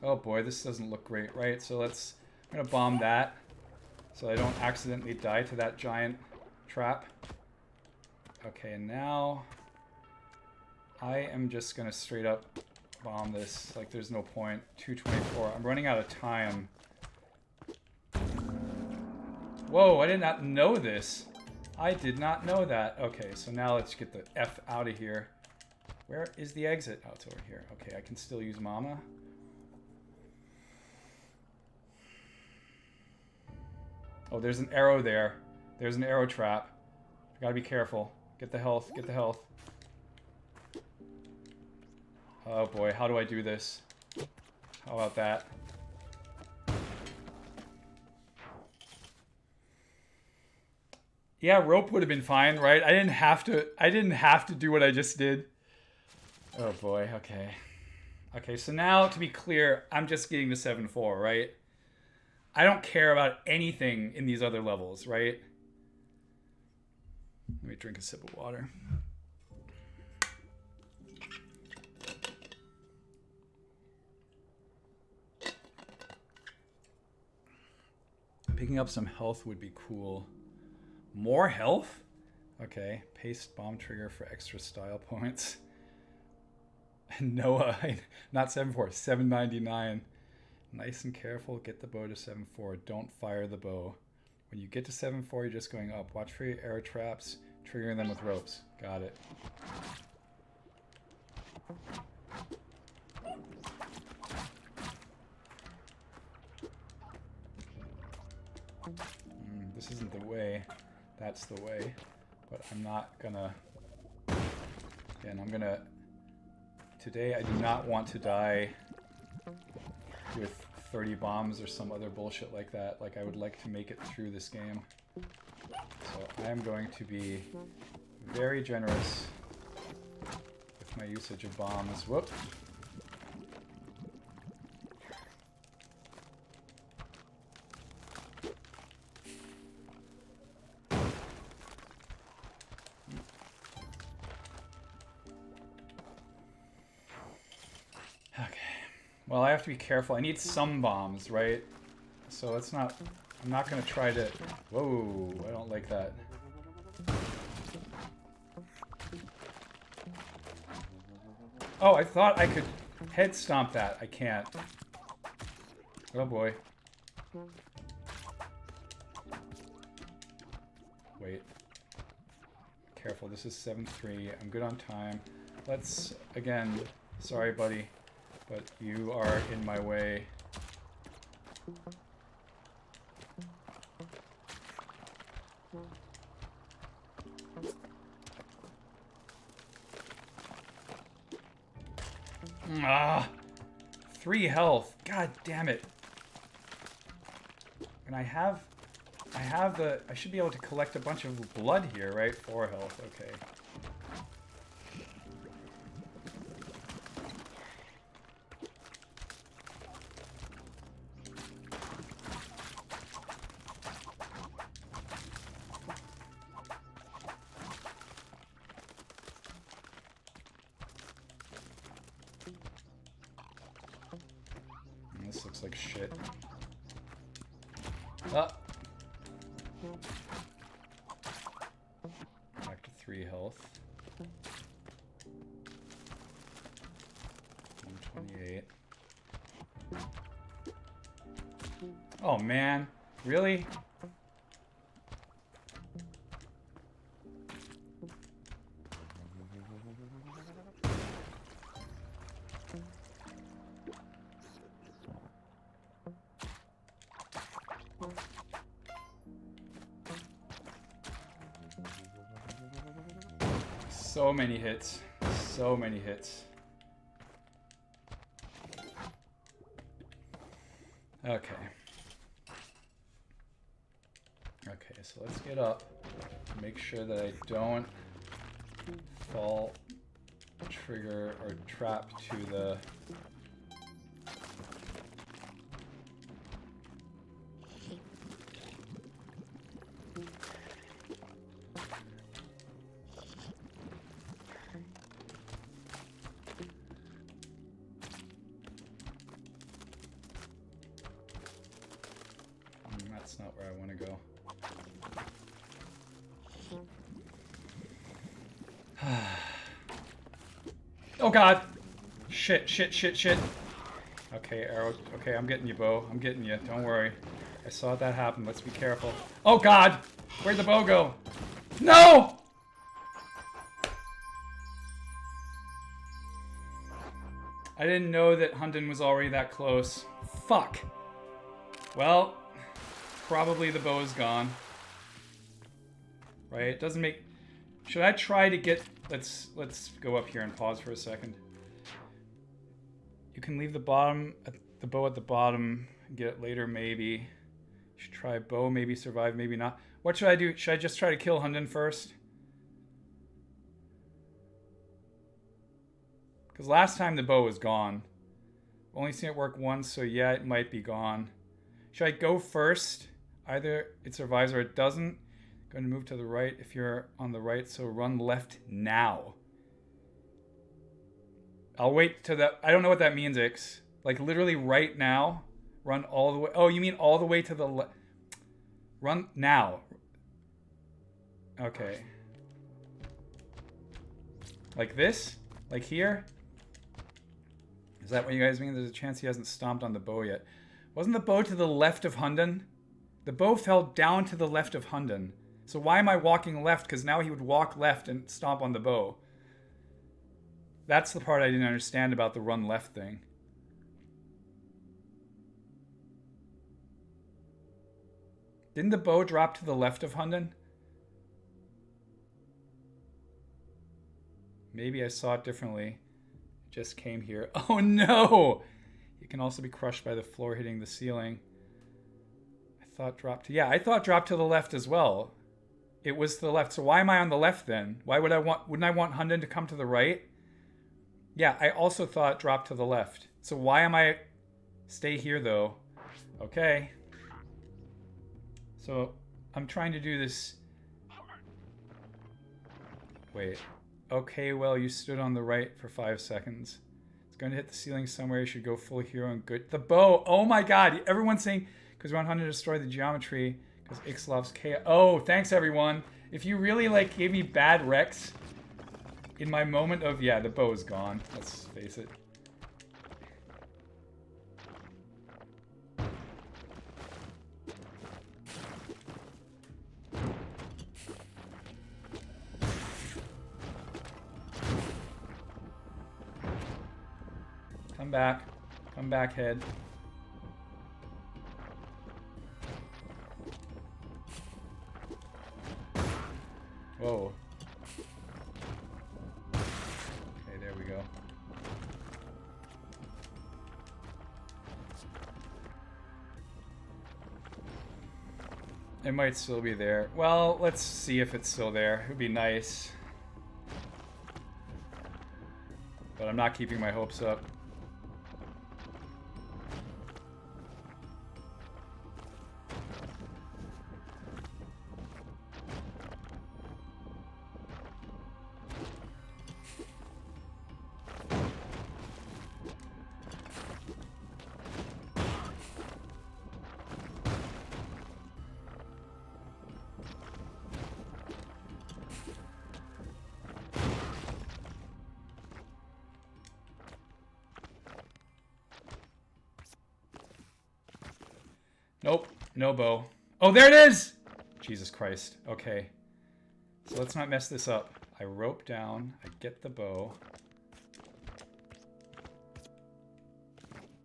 Oh boy, this doesn't look great, right? So let's I'm gonna bomb that so I don't accidentally die to that giant trap. Okay, and now I am just gonna straight up bomb this. Like, there's no point. 224. I'm running out of time. Whoa, I did not know this. I did not know that. Okay, so now let's get the F out of here. Where is the exit? Oh, it's over here. Okay, I can still use Mama. Oh, there's an arrow there. There's an arrow trap. I gotta be careful. Get the health, get the health. Oh boy, how do I do this? How about that? Yeah, rope would have been fine, right? I didn't have to do what I just did. Oh boy, okay. Okay, so now to be clear, I'm just getting the 7-4, right? I don't care about anything in these other levels, right? Let me drink a sip of water. Picking up some health would be cool. More health? Okay. Paste bomb trigger for extra style points. Noah, not 7-4, 799. Nice and careful. Get the bow to 7-4. Don't fire the bow. When you get to 7-4, you're just going up. Watch for your arrow traps, triggering them with ropes. Got it. This isn't the way. That's the way. But I'm not gonna... Again, I'm gonna... Today, I do not want to die with 30 bombs or some other bullshit like that. Like, I would like to make it through this game. So I am going to be very generous with my usage of bombs. Whoop. Well, I have to be careful. I need some bombs, right? So let's not... I'm not going to try to... Whoa, I don't like that. Oh, I thought I could head stomp that. I can't. Oh boy. Wait. Careful, this is 7-3. I'm good on time. Let's, again... Sorry, buddy. But you are in my way. Ah! 3 health. God damn it. And I have the... I should be able to collect a bunch of blood here, right? 4 health. Okay. This looks like shit. Ah! Back to 3 health. 128. Oh man, really? So many hits. So many hits. Okay. Okay, so let's get up. Make sure that I don't fall trigger or trap to the... That's not where I want to go. Oh god! Shit, shit, shit, shit. Okay, arrow. Okay, I'm getting you, bow. I'm getting you. Don't worry. I saw that happen. Let's be careful. Oh god! Where'd the bow go? No! I didn't know that Hunden was already that close. Fuck. Well, probably the bow is gone. Right? It doesn't make... Should I try to get... Let's go up here and pause for a second. You can leave the bow at the bottom and get it later, maybe. You should try bow, maybe survive, maybe not. What should I do? Should I just try to kill Hunden first? Because last time the bow was gone. I've only seen it work once, so yeah, it might be gone. Should I go first? Either it survives or it doesn't. Going to move to the right if you're on the right, so run left now. I'll wait to the... I don't know what that means, Ix. Like, literally right now? Run all the way... Oh, you mean all the way to the left? Run now. Okay. Like this? Like here? Is that what you guys mean? There's a chance he hasn't stomped on the bow yet. Wasn't the bow to the left of Hunden? The bow fell down to the left of Hunden. So why am I walking left? Because now he would walk left and stomp on the bow. That's the part I didn't understand about the run left thing. Didn't the bow drop to the left of Hunden? Maybe I saw it differently. It just came here. Oh no! It can also be crushed by the floor hitting the ceiling. I thought drop to... Yeah, I thought drop to the left as well. It was to the left. So why am I on the left then? Why would I want... Wouldn't I want Hunden to come to the right? Yeah, I also thought drop to the left. So why am I... Stay here though. Okay. So I'm trying to do this... Wait. Okay, well, you stood on the right for 5 seconds. It's going to hit the ceiling somewhere. You should go full hero and good. The bow! Oh my god! Everyone's saying... Because we want Hunden to destroy the geometry. Because Ix loves chaos. Oh, thanks everyone. If you really like gave me bad recs in my moment of... Yeah, the bow is gone. Let's face it. Come back. Come back, head. Whoa. Okay, there we go. It might still be there. Well, let's see if it's still there. It would be nice. But I'm not keeping my hopes up. Nope, no bow. Oh, there it is! Jesus Christ. Okay. So let's not mess this up. I rope down, I get the bow.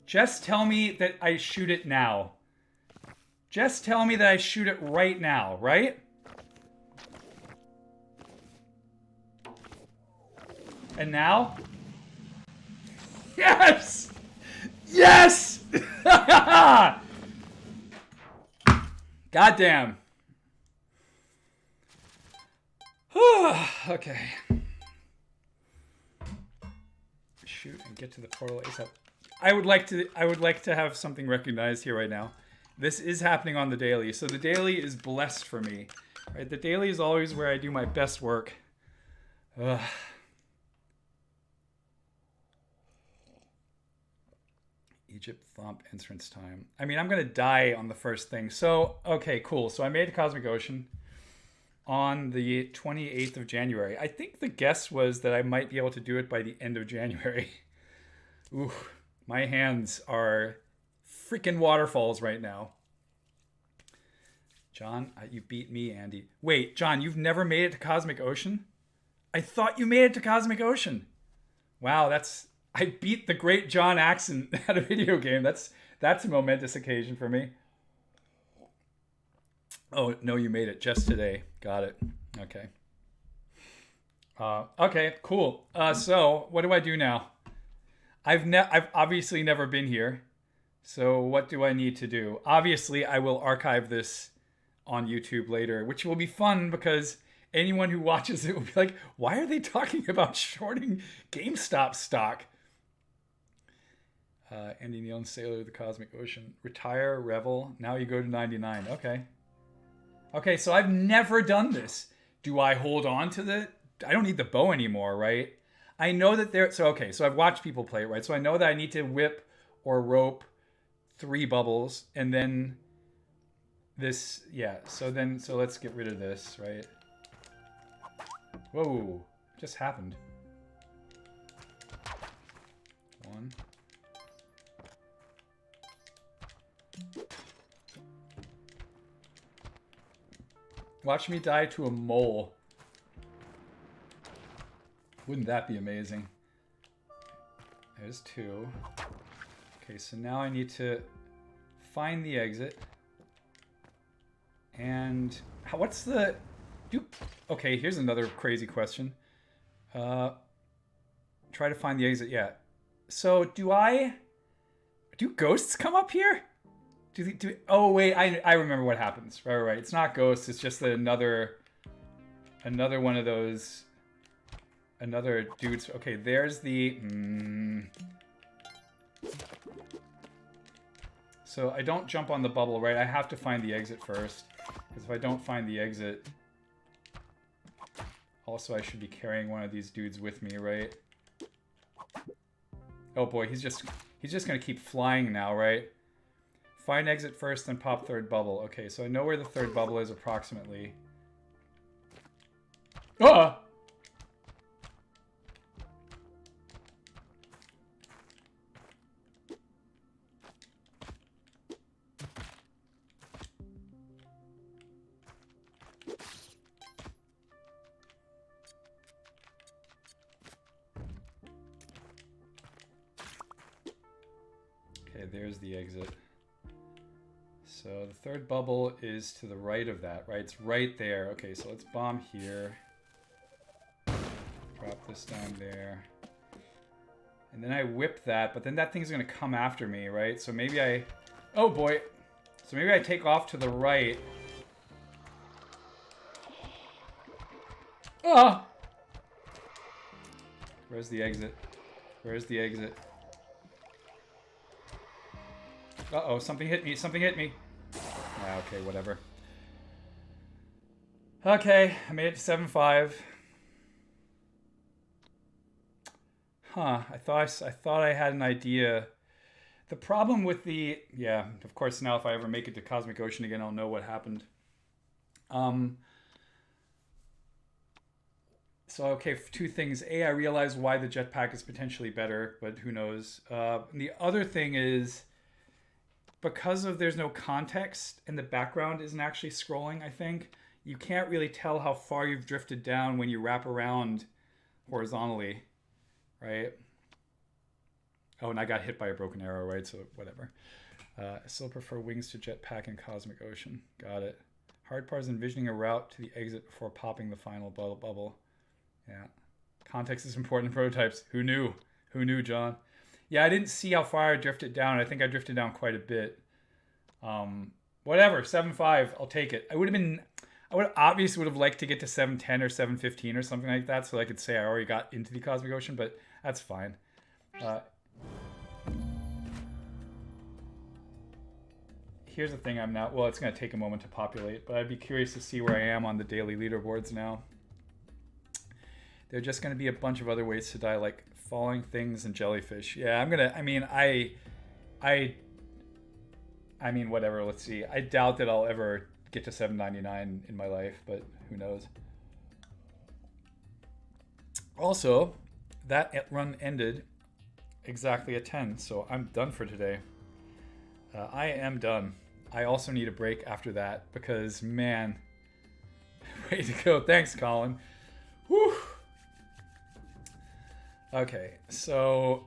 Just tell me that I shoot it now. Just tell me that I shoot it right now, right? And now? Yes! Yes! Goddamn. Okay. Shoot and get to the portal ASAP. I would like to have something recognized here right now. This is happening on the daily, so the daily is blessed for me. Right? The daily is always where I do my best work. Ugh. Egypt Thump entrance time. I mean, I'm going to die on the first thing. So, okay, cool. So I made a Cosmic Ocean on the 28th of January. I think the guess was that I might be able to do it by the end of January. Ooh, my hands are freaking waterfalls right now. John, you beat me, Andy. Wait, John, you've never made it to Cosmic Ocean? I thought you made it to Cosmic Ocean. Wow, I beat the great John Axon at a video game. That's a momentous occasion for me. Oh, no, you made it just today. Got it. Okay. Okay, cool. So what do I do now? I've obviously never been here. So what do I need to do? Obviously, I will archive this on YouTube later, which will be fun because anyone who watches it will be like, why are they talking about shorting GameStop stock? Andy Neal and Sailor of the Cosmic Ocean. Retire, revel. Now you go to 99. Okay. Okay, so I've never done this. Do I hold on to the... I don't need the bow anymore, right? I know that there... So, okay, so I've watched people play it, right? So I know that I need to whip or rope 3 bubbles, and then this... Yeah, so let's get rid of this, right? Whoa, just happened. 1... Watch me die to a mole. Wouldn't that be amazing? There's 2. Okay, so now I need to find the exit. And what's the... Okay, here's another crazy question. Try to find the exit, yeah. So do ghosts come up here? Oh wait, I remember what happens. Right. It's not ghosts. It's just another one of those. Another dudes. Okay, there's the. So I don't jump on the bubble, right? I have to find the exit first, because if I don't find the exit, also I should be carrying one of these dudes with me, right? Oh boy, he's just gonna keep flying now, right? Find exit first, then pop 3rd bubble. Okay, so I know where the 3rd bubble is approximately. Ah! Okay, there's the exit. So the 3rd bubble is to the right of that, right? It's right there. Okay, so let's bomb here. Drop this down there. And then I whip that, but then that thing's gonna come after me, right? So maybe oh boy. So maybe I take off to the right. Ah! Where's the exit? Where's the exit? Uh-oh, something hit me, something hit me. Ah, okay, whatever. Okay, I made it to 7-5. Huh, I thought I had an idea. The problem with yeah, of course now if I ever make it to Cosmic Ocean again, I'll know what happened. So, okay, 2 things. A, I realized why the jetpack is potentially better, but who knows. And the other thing is, because there's no context and the background isn't actually scrolling, I think, you can't really tell how far you've drifted down when you wrap around horizontally, right? Oh, and I got hit by a broken arrow, right? So whatever. I still prefer wings to jetpack and Cosmic Ocean. Got it. Hard part is envisioning a route to the exit before popping the final bubble. Yeah. Context is important in prototypes. Who knew? Who knew, John? Yeah, I didn't see how far I drifted down. I think I drifted down quite a bit. Whatever, 7-5, I'll take it. I would have liked to get to 7-10 or 7-15 or something like that, so I could say I already got into the Cosmic Ocean, but that's fine. Here's the thing, well, it's going to take a moment to populate, but I'd be curious to see where I am on the daily leaderboards now. There are just going to be a bunch of other ways to die, like falling things and jellyfish. Yeah, I mean, whatever. Let's see. I doubt that I'll ever get to 799 in my life, but who knows? Also, that run ended exactly at 10, so I'm done for today. I am done. I also need a break after that because, man, way to go. Thanks, Colin. Whew. Okay, so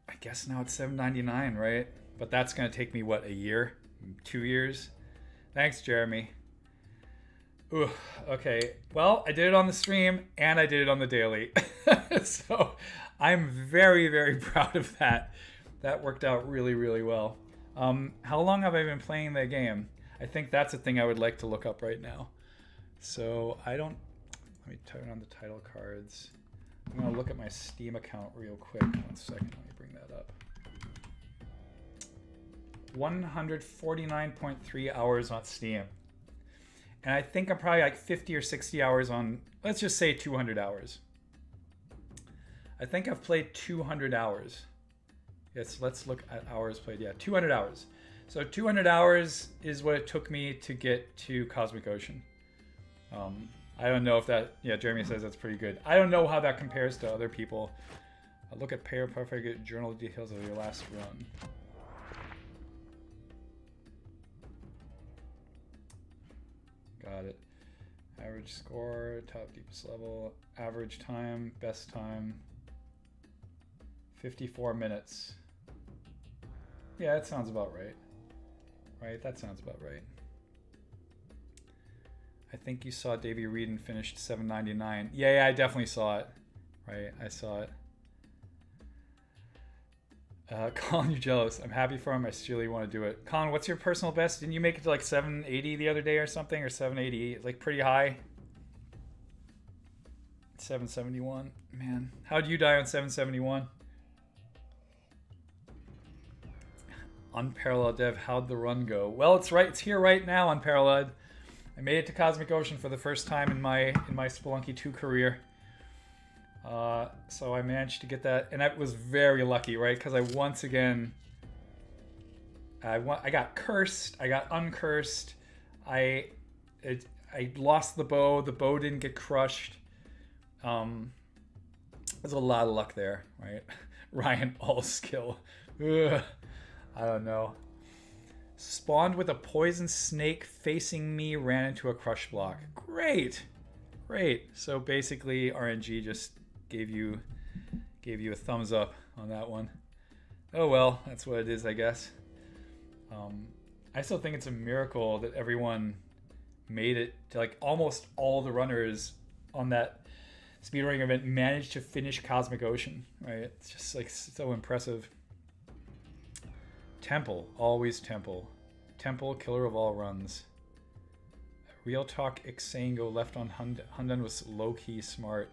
I guess now it's 799, right? But that's going to take me, what, a year? 2 years? Thanks, Jeremy. Ooh, okay. Well, I did it on the stream and I did it on the daily. So I'm very, very proud of that. That worked out really, really well. How long have I been playing the game? I think that's a thing I would like to look up right now. So let me turn on the title cards. I'm going to look at my Steam account real quick. 1 second, let me bring that up. 149.3 hours on Steam. And I think I'm probably like 50 or 60 hours on, let's just say 200 hours. I think I've played 200 hours. Yes, let's look at hours played. Yeah, 200 hours. So 200 hours is what it took me to get to Cosmic Ocean. I don't know if that, yeah, Jeremy says that's pretty good. I don't know how that compares to other people. I'll look at perfect journal details of your last run. Got it. Average score, top deepest level, average time, best time, 54 minutes. Yeah, that sounds about right. Right, that sounds about right. I think you saw Davey Reed and finished 799. Yeah, I definitely saw it. Right, I saw it. Colin, you're jealous. I'm happy for him. I really want to do it. Colin, what's your personal best? Didn't you make it to like 780 the other day or something? Or 780? It's like pretty high. 771. Man, how'd you die on 771? Unparalleled Dev, how'd the run go? Well, it's right. It's here right now, Unparalleled. I made it to Cosmic Ocean for the first time in my Spelunky 2 career. So I managed to get that, and I was very lucky, right? Because I once again, I got cursed, I got uncursed, I lost the bow. The bow didn't get crushed. There's a lot of luck there, right? Ryan, all skill. Ugh, I don't know. Spawned with a poison snake facing me, ran into a crush block. Great. So basically, RNG just gave you a thumbs up on that one. Oh well, that's what it is, I guess. I still think it's a miracle that everyone made it to, like, almost all the runners on that speedrunning event managed to finish Cosmic Ocean, right? It's just like so impressive. Temple, always Temple. Temple, killer of all runs. Real talk, Ixango left on Hundan was low-key smart.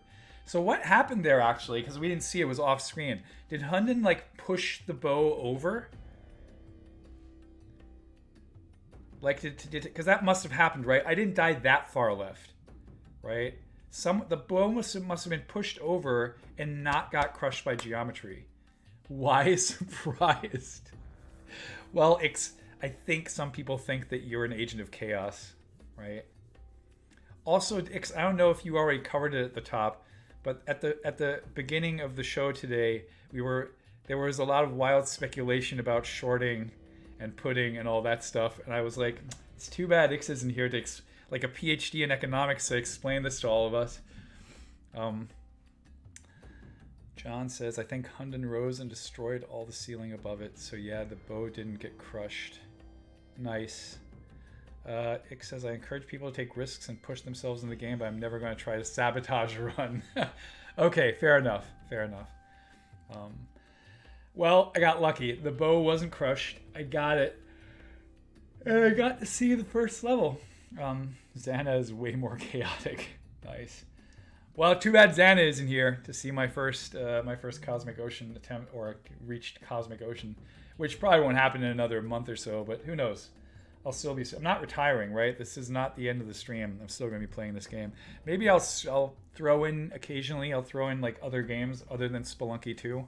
So what happened there, actually? Because we didn't see it was off screen. Did Hundan like push the bow over? Like, because that must have happened, right? I didn't die that far left, right? The bow must have been pushed over and not got crushed by geometry. Why surprised? Well, I think some people think that you're an agent of chaos, right? Also, I don't know if you already covered it at the top, but at the beginning of the show today, there was a lot of wild speculation about shorting and pudding and all that stuff, and I was like, it's too bad Ix isn't here to like a PhD in economics to explain this to all of us. John says, I think Hundan rose and destroyed all the ceiling above it, so yeah, the bow didn't get crushed. Nice. Ix says, I encourage people to take risks and push themselves in the game, but I'm never going to try to sabotage a run. Okay, fair enough. Well, I got lucky. The bow wasn't crushed. I got it. And I got to see the first level. Xana is way more chaotic. Nice. Well, too bad Xana isn't here to see my first Cosmic Ocean attempt, or reached Cosmic Ocean, which probably won't happen in another month or so, but who knows? I'm not retiring, right? This is not the end of the stream. I'm still going to be playing this game. Maybe I'll throw in occasionally. I'll throw in like other games other than Spelunky 2.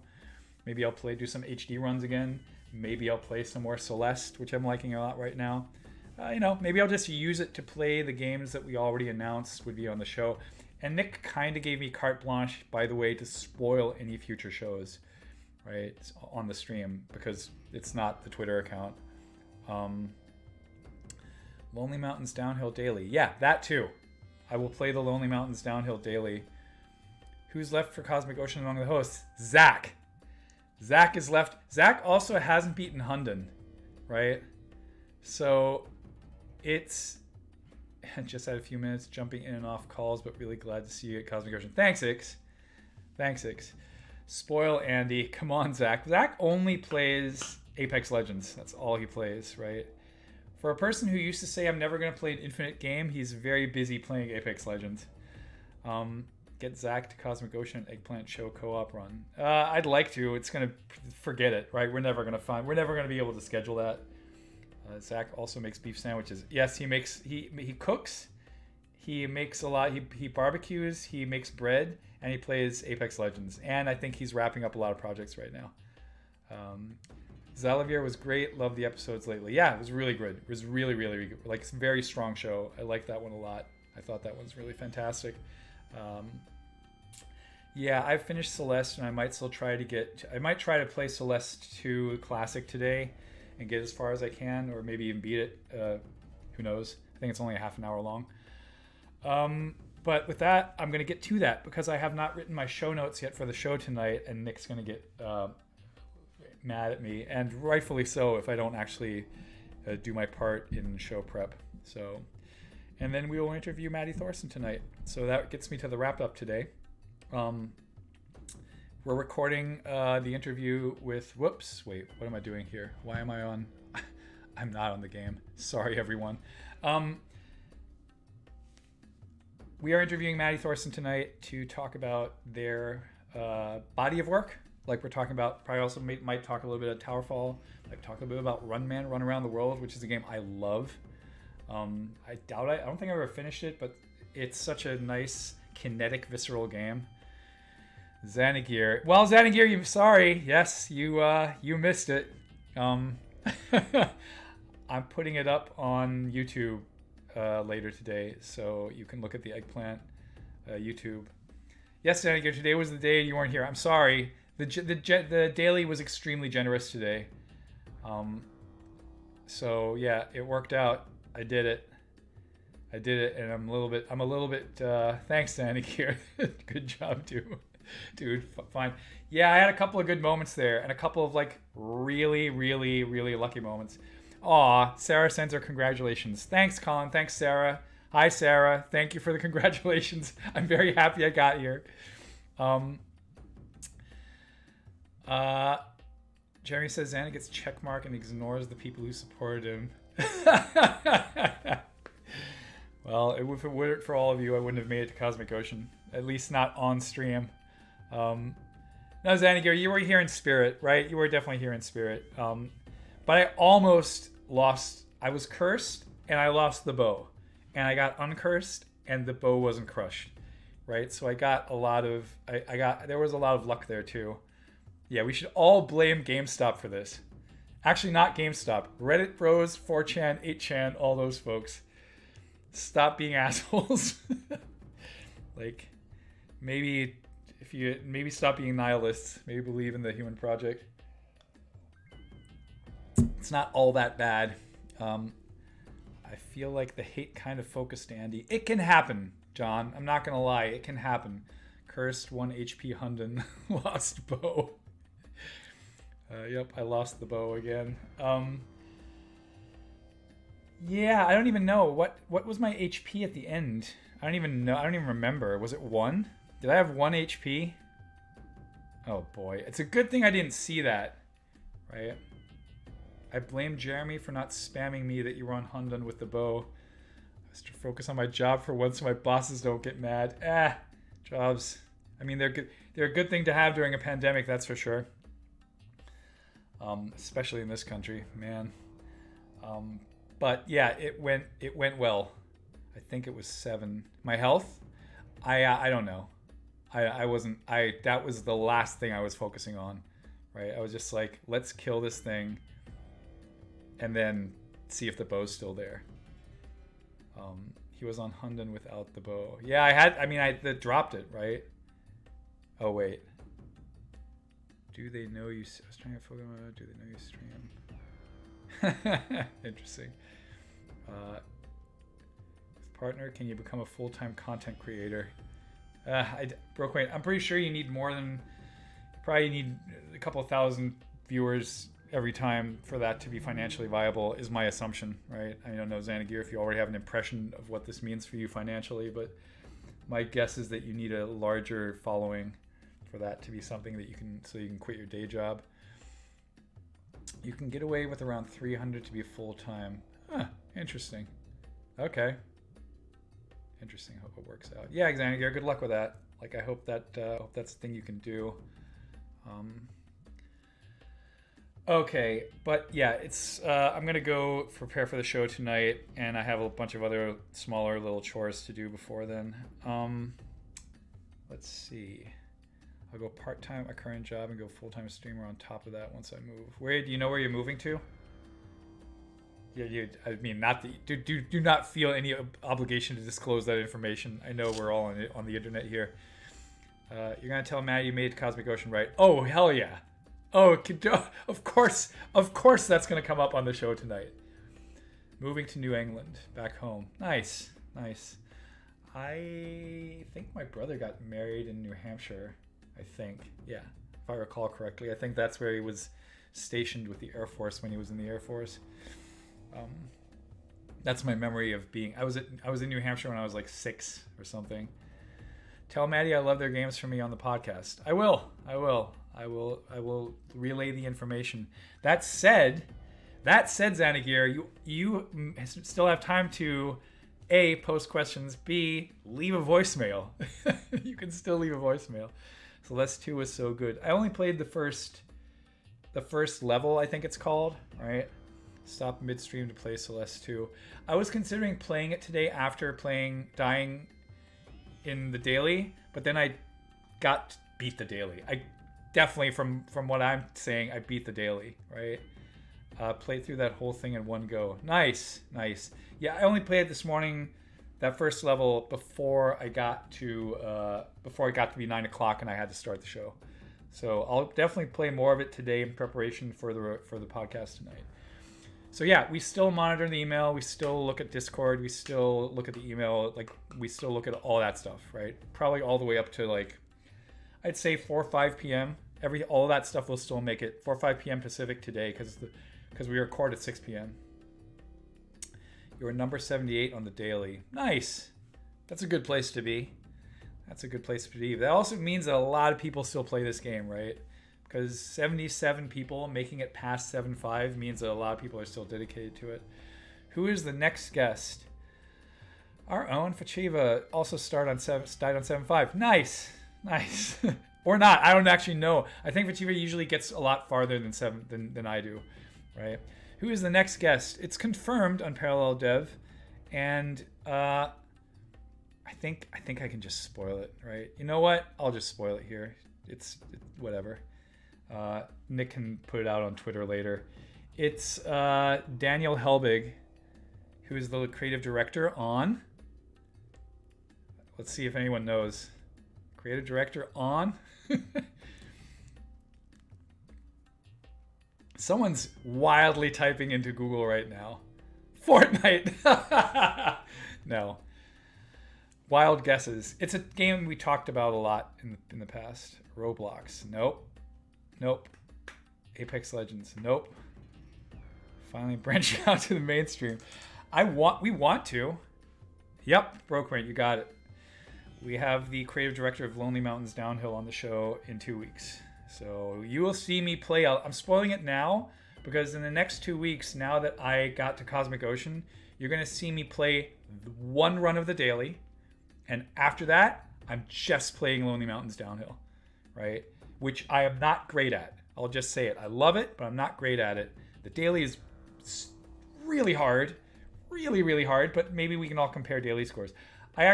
Maybe I'll do some HD runs again. Maybe I'll play some more Celeste, which I'm liking a lot right now. Maybe I'll just use it to play the games that we already announced would be on the show. And Nick kind of gave me carte blanche, by the way, to spoil any future shows, right, on the stream, because it's not the Twitter account. Lonely Mountains Downhill Daily. Yeah, that too. I will play the Lonely Mountains Downhill Daily. Who's left for Cosmic Ocean among the hosts? Zach. Zach is left. Zach also hasn't beaten Hunden, right? So it's just had a few minutes jumping in and off calls, but really glad to see you at Cosmic Ocean. Thanks, Ix. Spoil Andy. Come on, Zach. Zach only plays Apex Legends. That's all he plays, right? For a person who used to say, I'm never going to play an infinite game, he's very busy playing Apex Legends. Get Zach to Cosmic Ocean Eggplant Show co-op run. I'd like to. It's going to... Forget it, right? We're never going to be able to schedule that. Zach also makes beef sandwiches. Yes, he cooks. He makes a lot. He barbecues. He makes bread, and he plays Apex Legends. And I think he's wrapping up a lot of projects right now. Zalavier was great. Loved the episodes lately. Yeah, it was really good. It was really, really good. Like, it's a very strong show. I liked that one a lot. I thought that one was really fantastic. Yeah, I've finished Celeste, and I might try to play Celeste 2 Classic today and get as far as I can, or maybe even beat it. Who knows? I think it's only a half an hour long. But with that, I'm going to get to that because I have not written my show notes yet for the show tonight, and Nick's going to get mad at me, and rightfully so if I don't actually do my part in show prep. So, and then we will interview Maddie Thorson tonight. So that gets me to the wrap up today. We're recording the interview with... Whoops, wait, what am I doing here? Why am I on... I'm not on the game. Sorry, everyone. We are interviewing Maddie Thorson tonight to talk about their body of work. Like we're talking about, probably also might talk a little bit about Towerfall. Might talk a little bit about Run Around the World, which is a game I love. I don't think I ever finished it, but it's such a nice, kinetic, visceral game. Xanagir. Well, Xanagir, sorry. Yes, you missed it. I'm putting it up on YouTube later today, so you can look at the Eggplant YouTube. Yes, Xanagir, today was the day you weren't here. I'm sorry. The daily was extremely generous today. So yeah, it worked out. I did it, and I'm a little bit. Thanks, Xanagir. Good job, dude. Fine. Yeah, I had a couple of good moments there, and a couple of like really, really, really lucky moments. Aw, Sarah sends her congratulations. Thanks, Colin. Thanks, Sarah. Hi, Sarah. Thank you for the congratulations. I'm very happy I got here. Jeremy says Xana gets checkmark and ignores the people who supported him. Well, if it weren't for all of you, I wouldn't have made it to Cosmic Ocean. At least not on stream. No, Xanagir, you were here in spirit, right? You were definitely here in spirit. But I almost lost. I was cursed, and I lost the bow. And I got uncursed, and the bow wasn't crushed, right? So I got a lot of... there was a lot of luck there, too. Yeah, we should all blame GameStop for this. Actually, not GameStop. Reddit Bros, 4chan, 8chan, all those folks. Stop being assholes. Like, maybe stop being nihilists. Maybe believe in the human project. It's not all that bad. I feel like the hate kind of focused Andy. It can happen, John. I'm not going to lie. It can happen. Cursed 1 HP Hunden. Lost bow. Yep, I lost the bow again. Yeah, I don't even know. What was my HP at the end? I don't even know. I don't even remember. Was it 1? Did I have 1 HP? Oh boy. It's a good thing I didn't see that. Right? I blame Jeremy for not spamming me that you were on Hunden with the bow. I was to focus on my job for once so my bosses don't get mad. Jobs. I mean, they're good. They're a good thing to have during a pandemic, that's for sure. Especially in this country, man. But yeah, it went well. I think it was 7. My health, I don't know. That was the last thing I was focusing on, right? I was just like, let's kill this thing and then see if the bow's still there. He was on Hunden without the bow. Yeah, I dropped it, right? Oh, wait. Do they know you? I was trying to focus on, do they know you stream? Interesting. With partner, can you become a full-time content creator? Brooklyn, I'm pretty sure you need more than, probably need a couple thousand viewers every time for that to be financially viable, is my assumption, right? I don't know, Xanagir, if you already have an impression of what this means for you financially, but my guess is that you need a larger following for that to be something that you can quit your day job. You can get away with around 300 to be full-time. Interesting. Okay. Interesting. Hope it works out. Yeah, Xanagir, good luck with that. Like, I hope that's the thing you can do. Okay, but yeah, it's I'm gonna go prepare for the show tonight, and I have a bunch of other smaller little chores to do before then. Let's see. I'll go part-time, a current job, and go full-time streamer on top of that once I move. Where do you know where you're moving to? Yeah, I mean, not the do not feel any obligation to disclose that information. I know we're all on the internet here. You're gonna tell Matt you made Cosmic Ocean right? Oh, hell yeah! Oh, of course that's gonna come up on the show tonight. Moving to New England, back home. Nice. I think my brother got married in New Hampshire. I think, yeah, if I recall correctly. I think that's where he was stationed with the Air Force when he was in the Air Force. That's my memory of being. I was in New Hampshire when I was like 6 or something. Tell Maddie I love their games for me on the podcast. I will relay the information. That said, Xanagir, you still have time to A, post questions, B, leave a voicemail. You can still leave a voicemail. Celeste 2 was so good. I only played the first level, I think it's called, right? Stop midstream to play Celeste 2. I was considering playing it today after dying in the daily, but then I beat the daily. I definitely, from what I'm saying, I beat the daily, right? Played through that whole thing in one go. Nice. Yeah, I only played it this morning, that first level, before I got to be 9 o'clock and I had to start the show. So I'll definitely play more of it today in preparation for the podcast tonight. So yeah, we still monitor the email. We still look at Discord. We still look at the email. Like, we still look at all that stuff, right? Probably all the way up to, like, I'd say 4 or 5 p.m. All that stuff will still make it 4 or 5 p.m. Pacific today because we record at 6 p.m. You're number 78 on the daily. Nice. That's a good place to be. That also means that a lot of people still play this game, right? Because 77 people making it past 7.5 means that a lot of people are still dedicated to it. Who is the next guest? Our own Fachiva also died on 7.5. Nice. Or not. I don't actually know. I think Fachiva usually gets a lot farther than I do, right? Who is the next guest? It's confirmed on Parallel Dev, and I think I can just spoil it, right? You know what? I'll just spoil it here. It's whatever. Nick can put it out on Twitter later. It's Daniel Helbig, who is the creative director on. Let's see if anyone knows. Creative director on. Someone's wildly typing into Google right now. Fortnite. No. Wild guesses. It's a game we talked about a lot in the past. Roblox. Nope. Apex Legends. Nope. Finally branching out to the mainstream. We want to. Yep, Brokerant, you got it. We have the creative director of Lonely Mountains Downhill on the show in 2 weeks. So you will see me play. I'm spoiling it now because in the next 2 weeks, now that I got to Cosmic Ocean, you're going to see me play one run of the daily. And after that, I'm just playing Lonely Mountains Downhill, right? Which I am not great at. I'll just say it. I love it, but I'm not great at it. The daily is really hard, really hard, but maybe we can all compare daily scores. I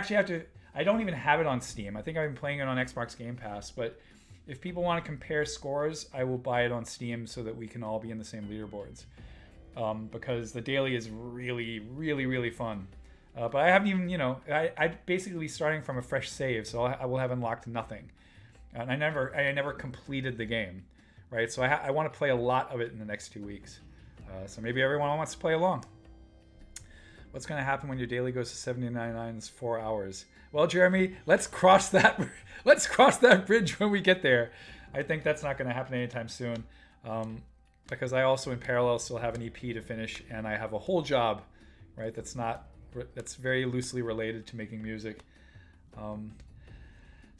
don't even have it on Steam. I think I've been playing it on Xbox Game Pass, but if people want to compare scores, I will buy it on Steam so that we can all be in the same leaderboards. Because the daily is really, really, really fun. But I haven't even, I basically starting from a fresh save, so I will have unlocked nothing. And I never completed the game, right? So I want to play a lot of it in the next 2 weeks. So maybe everyone wants to play along. What's going to happen when your daily goes to 79 is 4 hours? Well, Jeremy, let's cross that bridge when we get there. I think that's not going to happen anytime soon, because I also in parallel still have an EP to finish, and I have a whole job, right? That's very loosely related to making music.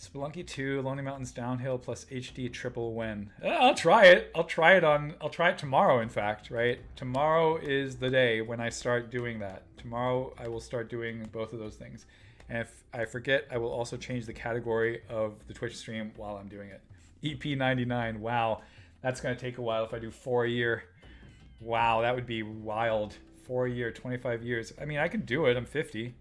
Spelunky 2, Lonely Mountains Downhill plus HD triple when? I'll try it. I'll try it tomorrow, in fact, right? Tomorrow is the day when I start doing that. Tomorrow I will start doing both of those things. And if I forget, I will also change the category of the Twitch stream while I'm doing it. EP 99. Wow. That's going to take a while if I do 4 a year. Wow, that would be wild. 4 a year, 25 years. I mean, I could do it. I'm 50.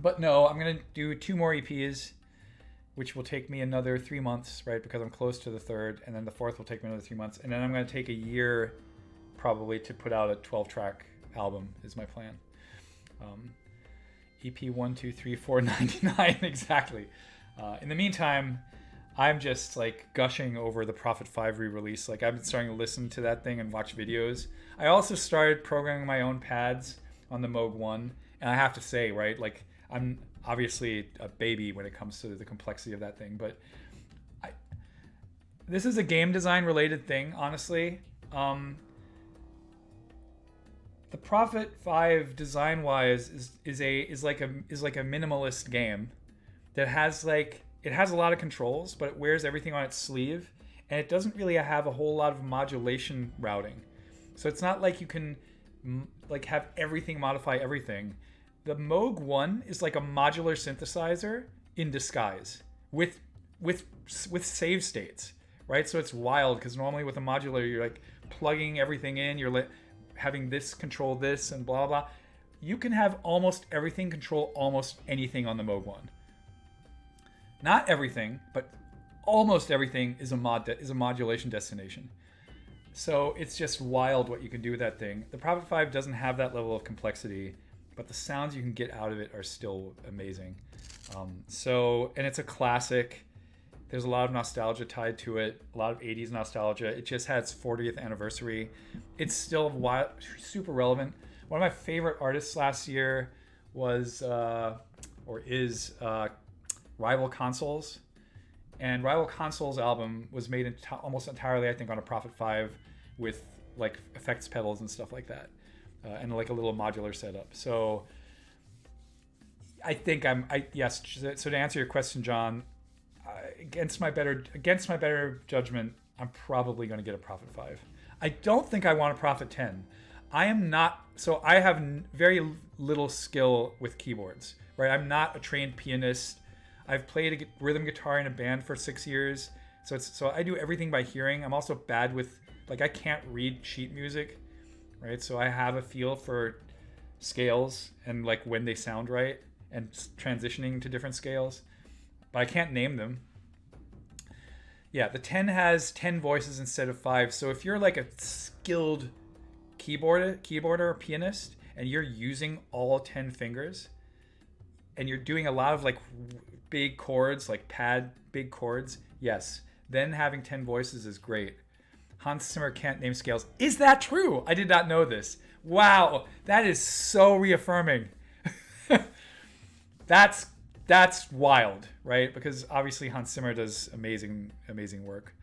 But no, I'm going to do 2 more EPs, which will take me another 3 months, right? Because I'm close to the third. And then the fourth will take me another 3 months. And then I'm going to take a year probably to put out a 12-track album is my plan. EP 1, 2, 3, 4, 99. Exactly. In the meantime, I'm just like gushing over the Prophet 5 re-release. Like I've been starting to listen to that thing and watch videos. I also started programming my own pads on the Moog 1. And I have to say, right, like I'm obviously a baby when it comes to the complexity of that thing. But this is a game design related thing, honestly. The Prophet 5 design wise is like a minimalist game that has it has a lot of controls, but it wears everything on its sleeve, and it doesn't really have a whole lot of modulation routing. So it's not like you can have everything modify everything. The Moog 1 is like a modular synthesizer in disguise with save states, right? So it's wild because normally with a modular you're like plugging everything in, you're having this control this and blah blah. You can have almost everything control almost anything on the Moog 1. Not everything, but almost everything is a modulation destination. So it's just wild what you can do with that thing. The Prophet 5 doesn't have that level of complexity, but the sounds you can get out of it are still amazing. And it's a classic. There's a lot of nostalgia tied to it, a lot of 80s nostalgia. It just had its 40th anniversary. It's still super relevant. One of my favorite artists last year was Rival Consoles. And Rival Consoles album was made almost entirely, I think, on a Prophet 5 with like effects pedals and stuff like that. And like a little modular setup. So I think yes. So to answer your question, John, against my better judgment, I'm probably going to get a Prophet 5. I don't think I want a Prophet 10. I have very little skill with keyboards, right? I'm not a trained pianist. I've played a rhythm guitar in a band for 6 years. So I do everything by hearing. I'm also bad with, I can't read sheet music, right? So I have a feel for scales and when they sound right and transitioning to different scales, but I can't name them. Yeah, the 10 has 10 voices instead of 5. So if you're a skilled keyboarder or pianist and you're using all 10 fingers and you're doing a lot of big chords, big chords, yes, then having 10 voices is great. Hans Zimmer can't name scales. Is that true? I did not know this. Wow, that is so reaffirming. That's wild, right? Because obviously Hans Zimmer does amazing work.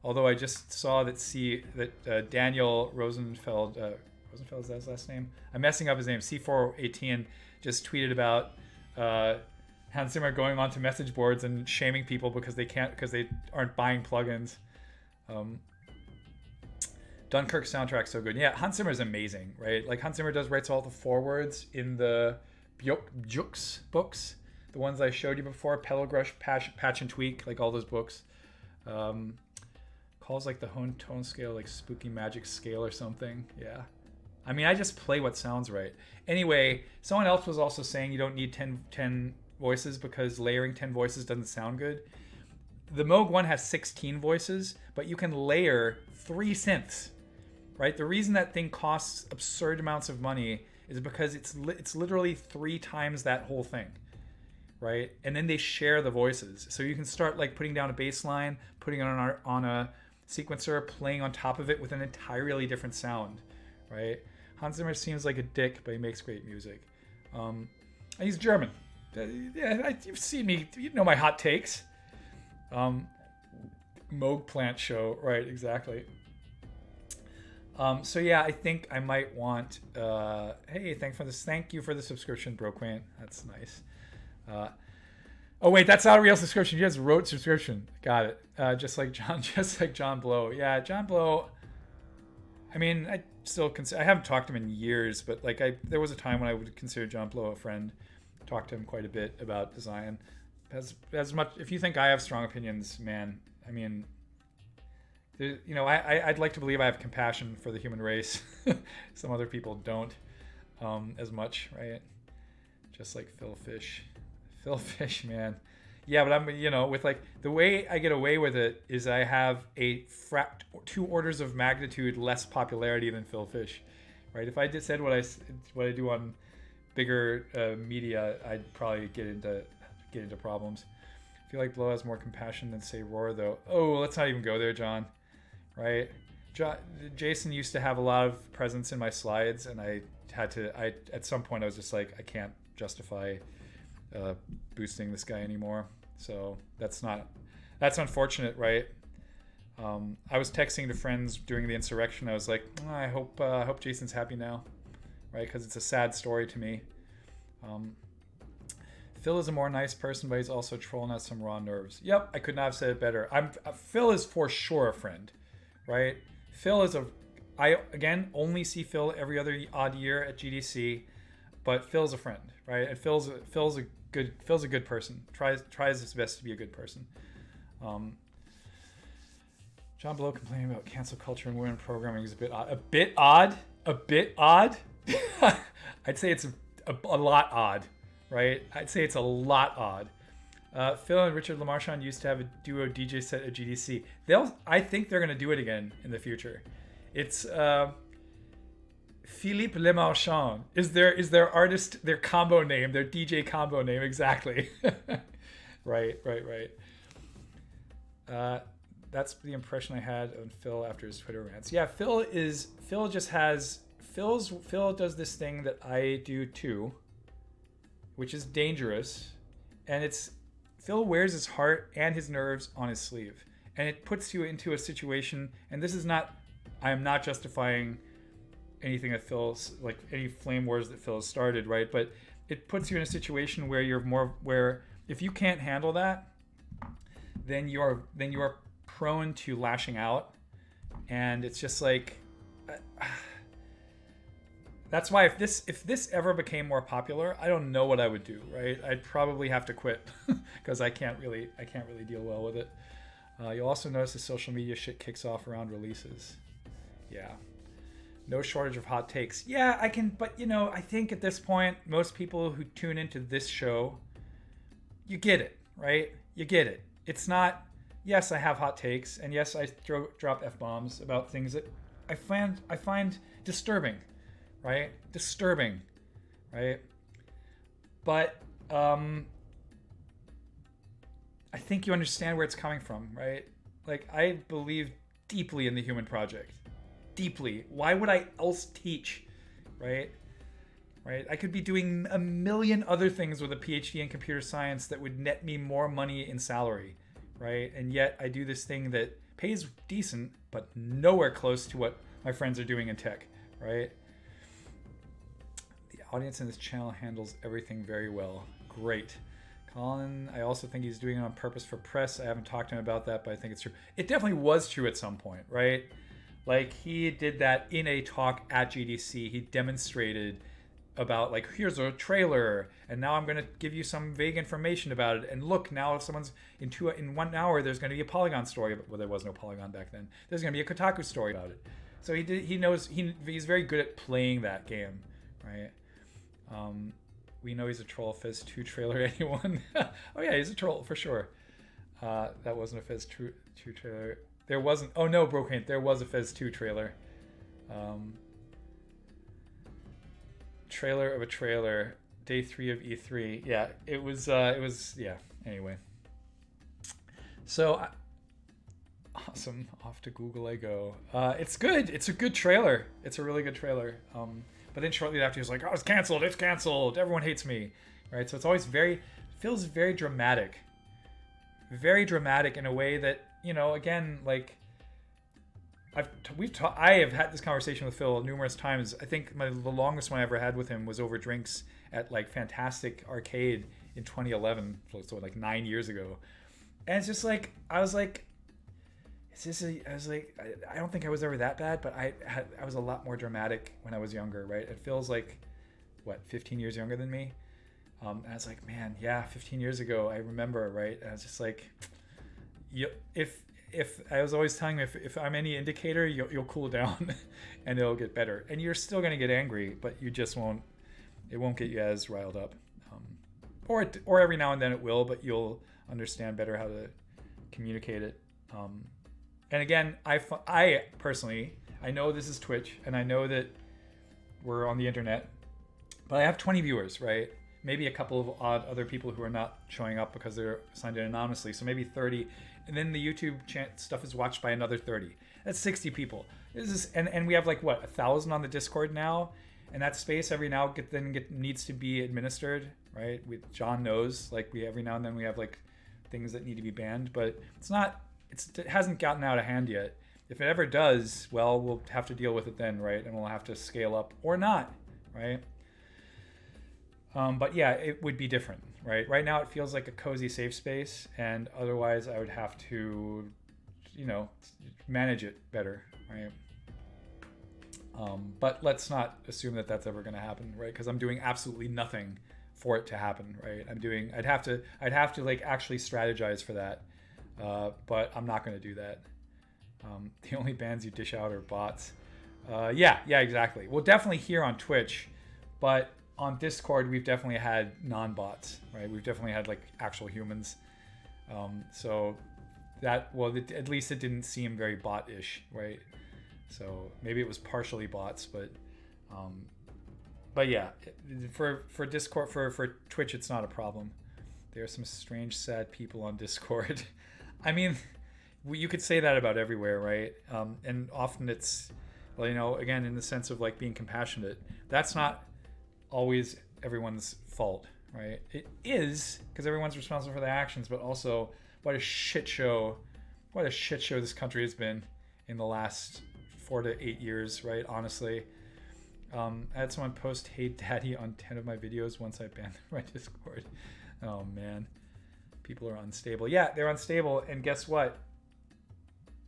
Although I just saw that Daniel Rosenfeld is that his last name? I'm messing up his name. C418 just tweeted about Hans Zimmer going onto message boards and shaming people because they aren't buying plugins. Dunkirk soundtrack so good. Yeah, Hans Zimmer is amazing, right? Hans Zimmer writes all the forewords in the Jux books, the ones I showed you before, Pellegrush, Patch and Tweak, all those books. Calls the tone scale spooky magic scale or something. Yeah. I mean, I just play what sounds right. Anyway, someone else was also saying you don't need 10 voices because layering 10 voices doesn't sound good. The Moog one has 16 voices, but you can layer 3 synths, right? The reason that thing costs absurd amounts of money is because it's literally 3 times that whole thing, right? And then they share the voices. So you can start like putting down a bass line, putting it on a sequencer, playing on top of it with an entirely different sound, right? Hans Zimmer seems like a dick, but he makes great music. And he's German. Yeah, you've seen me. You know my hot takes. Moog Plant Show, right? Exactly. So yeah, I think I might want. Hey, thank you for the subscription, Broquant. That's nice. Oh wait, that's not a real subscription. You just wrote subscription. Got it. Just like John Blow. Yeah, John Blow. I mean, I haven't talked to him in years, but like there was a time when I would consider John Blow a friend. Talked to him quite a bit about design. As much, if you think I have strong opinions, man, I mean, I'd like to believe I have compassion for the human race. Some other people don't as much, right? Just like Phil Fish, man. Yeah, but I'm, with like the way I get away with it is I have 2 orders of magnitude less popularity than Phil Fish, right? If I said what I do on bigger media, I'd probably get into problems. I feel like Blow has more compassion than say Roar though. Oh, let's not even go there, John. Right? Jason used to have a lot of presence in my slides, and I at some point I was just like, I can't justify boosting this guy anymore. So that's unfortunate, right? I was texting to friends during the insurrection. I was like, I hope Jason's happy now, right? Because it's a sad story to me. Phil is a more nice person, but he's also trolling at some raw nerves. Yep, I could not have said it better. Phil is for sure a friend, right? Phil is I again only see Phil every other odd year at GDC, but Phil's a friend, right? And Phil's a good person. Tries his best to be a good person. John Blow complaining about cancel culture and women programming is a bit odd. A bit odd. I'd say it's a lot odd, right? I'd say it's a lot odd. Phil and Richard Lamarchand used to have a duo DJ set at GDC. I think they're gonna do it again in the future. It's Philippe Lemarchand is their artist, their combo name, their DJ combo name, exactly. Right. That's the impression I had of Phil after his Twitter rants. Yeah, Phil does this thing that I do too, which is dangerous, and Phil wears his heart and his nerves on his sleeve, and it puts you into a situation. And I am not justifying anything that Phil's, like any flame wars that Phil has started, right? But it puts you in a situation where if you can't handle that, then you are prone to lashing out, and it's just like. That's why if this ever became more popular, I don't know what I would do, right? I'd probably have to quit because I can't really deal well with it. You'll also notice the social media shit kicks off around releases. Yeah. No shortage of hot takes. Yeah, I can, but I think at this point, most people who tune into this show, you get it, right? You get it. It's not, yes, I have hot takes, and yes, I drop F-bombs about things that I find disturbing. Right? Disturbing, right? But I think you understand where it's coming from, right? Like, I believe deeply in the human project. Deeply. Why would I else teach, right? Right? I could be doing a million other things with a PhD in computer science that would net me more money in salary, right? And yet I do this thing that pays decent, but nowhere close to what my friends are doing in tech, right? Audience in this channel handles everything very well. Great. Colin, I also think he's doing it on purpose for press. I haven't talked to him about that, but I think it's true. It definitely was true at some point, right? Like, he did that in a talk at GDC. He demonstrated about, like, here's a trailer, and now I'm going to give you some vague information about it. And look, now if someone's in 1 hour, there's going to be a Polygon story. Well, there was no Polygon back then. There's going to be a Kotaku story about it. So he's very good at playing that game, right? We know he's a troll. Fizz 2 trailer, anyone? Oh yeah, he's a troll for sure. That wasn't a Fizz 2 trailer. There wasn't. Oh no, Brocane. There was a Fizz 2 trailer. Trailer of a trailer. Day 3 of E3. Yeah, it was. Yeah. Anyway. So. Awesome. Off to Google I go. It's good. It's a good trailer. It's a really good trailer. But then shortly after, he was like, "Oh, it's canceled. It's canceled. Everyone hates me." Right. So it's always feels very dramatic. Very dramatic in a way that, again, like I have had this conversation with Phil numerous times. I think the longest one I ever had with him was over drinks at like Fantastic Arcade in 2011, so like 9 years ago. And it's just like I was like, I don't think I was ever that bad, but I was a lot more dramatic when I was younger, right? It feels like, 15 years younger than me. And I was like, man, yeah, 15 years ago, I remember, right? And I was just like, if I was always telling him, if I'm any indicator, you'll cool down and it'll get better. And you're still going to get angry, but you just won't, it won't get you as riled up. Or every now and then it will, but you'll understand better how to communicate it. And again, I personally, I know this is Twitch and I know that we're on the internet, but I have 20 viewers, right? Maybe a couple of odd other people who are not showing up because they're signed in anonymously. So maybe 30. And then the YouTube stuff is watched by another 30. That's 60 people. And we have like 1,000 on the Discord now. And that space every now needs to be administered, right? John knows, like every now and then we have like things that need to be banned, but it hasn't gotten out of hand yet. If it ever does, well, we'll have to deal with it then, right? And we'll have to scale up or not, right? But yeah, it would be different, right? Right now it feels like a cozy safe space, and otherwise I would have to, manage it better, right? But let's not assume that that's ever going to happen, right? Because I'm doing absolutely nothing for it to happen, right? I'd have to like actually strategize for that, but I'm not going to do that. The only bans you dish out are bots. Yeah, exactly. Well, definitely here on Twitch, but on Discord, we've definitely had non-bots, right? We've definitely had like actual humans. So that, at least it didn't seem very bot-ish, right? So maybe it was partially bots, but yeah, for Discord, for Twitch, it's not a problem. There are some strange, sad people on Discord. I mean, you could say that about everywhere, right? And often it's, again, in the sense of like being compassionate, that's not always everyone's fault, right? It is, because everyone's responsible for their actions, but also what a shit show this country has been in the last 4 to 8 years, right? Honestly. I had someone post "Hey Daddy" on 10 of my videos once I banned my Discord. Oh man, people are unstable. Yeah, they're unstable, and guess what?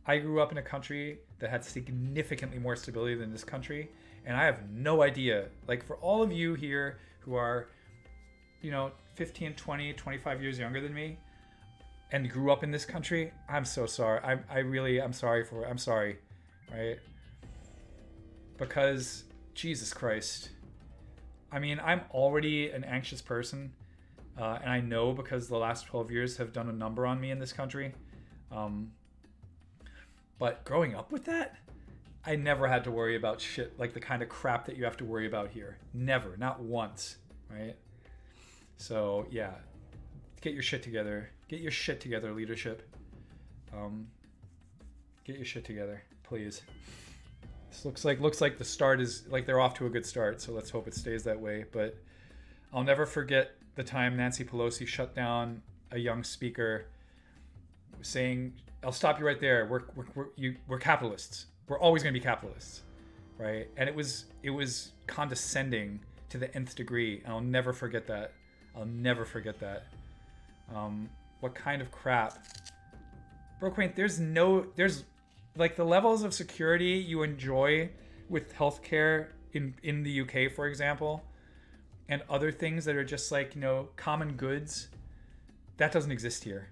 I grew up in a country that had significantly more stability than this country, and I have no idea. Like, for all of you here who are, 15, 20, 25 years younger than me and grew up in this country, I'm so sorry. I'm sorry, right? Because, Jesus Christ. I mean, I'm already an anxious person, and I know because the last 12 years have done a number on me in this country. But growing up with that, I never had to worry about shit like the kind of crap that you have to worry about here. Never, not once, right? So yeah, get your shit together. Get your shit together, leadership. Get your shit together, please. This looks like the start is like they're off to a good start. So let's hope it stays that way. But I'll never forget the time Nancy Pelosi shut down a young speaker, saying, "I'll stop you right there. We're capitalists. We're always going to be capitalists," right? And it was condescending to the nth degree. And I'll never forget that. What kind of crap, bro? Quaint. There's like the levels of security you enjoy with healthcare in the UK, for example, and other things that are just like common goods. That doesn't exist here.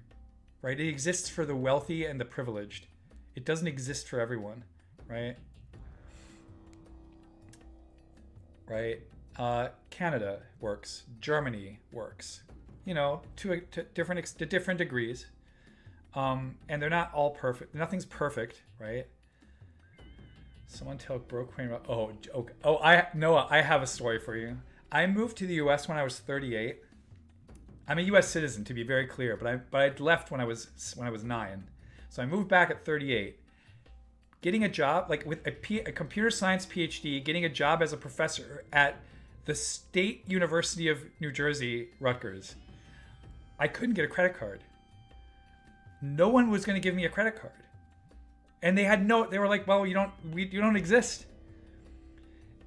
Right? It exists for the wealthy and the privileged. It doesn't exist for everyone, right? Right? Canada works. Germany works. You know, to different degrees. And they're not all perfect. Nothing's perfect, right? Someone tell Broke Queen about. Noah, I have a story for you. I moved to the U.S. when I was 38. I'm a U.S. citizen, to be very clear, but I left when I was 9. So I moved back at 38. Getting a job, like with a computer science PhD, getting a job as a professor at the State University of New Jersey, Rutgers, I couldn't get a credit card. No one was going to give me a credit card. And they were like, well, you don't exist.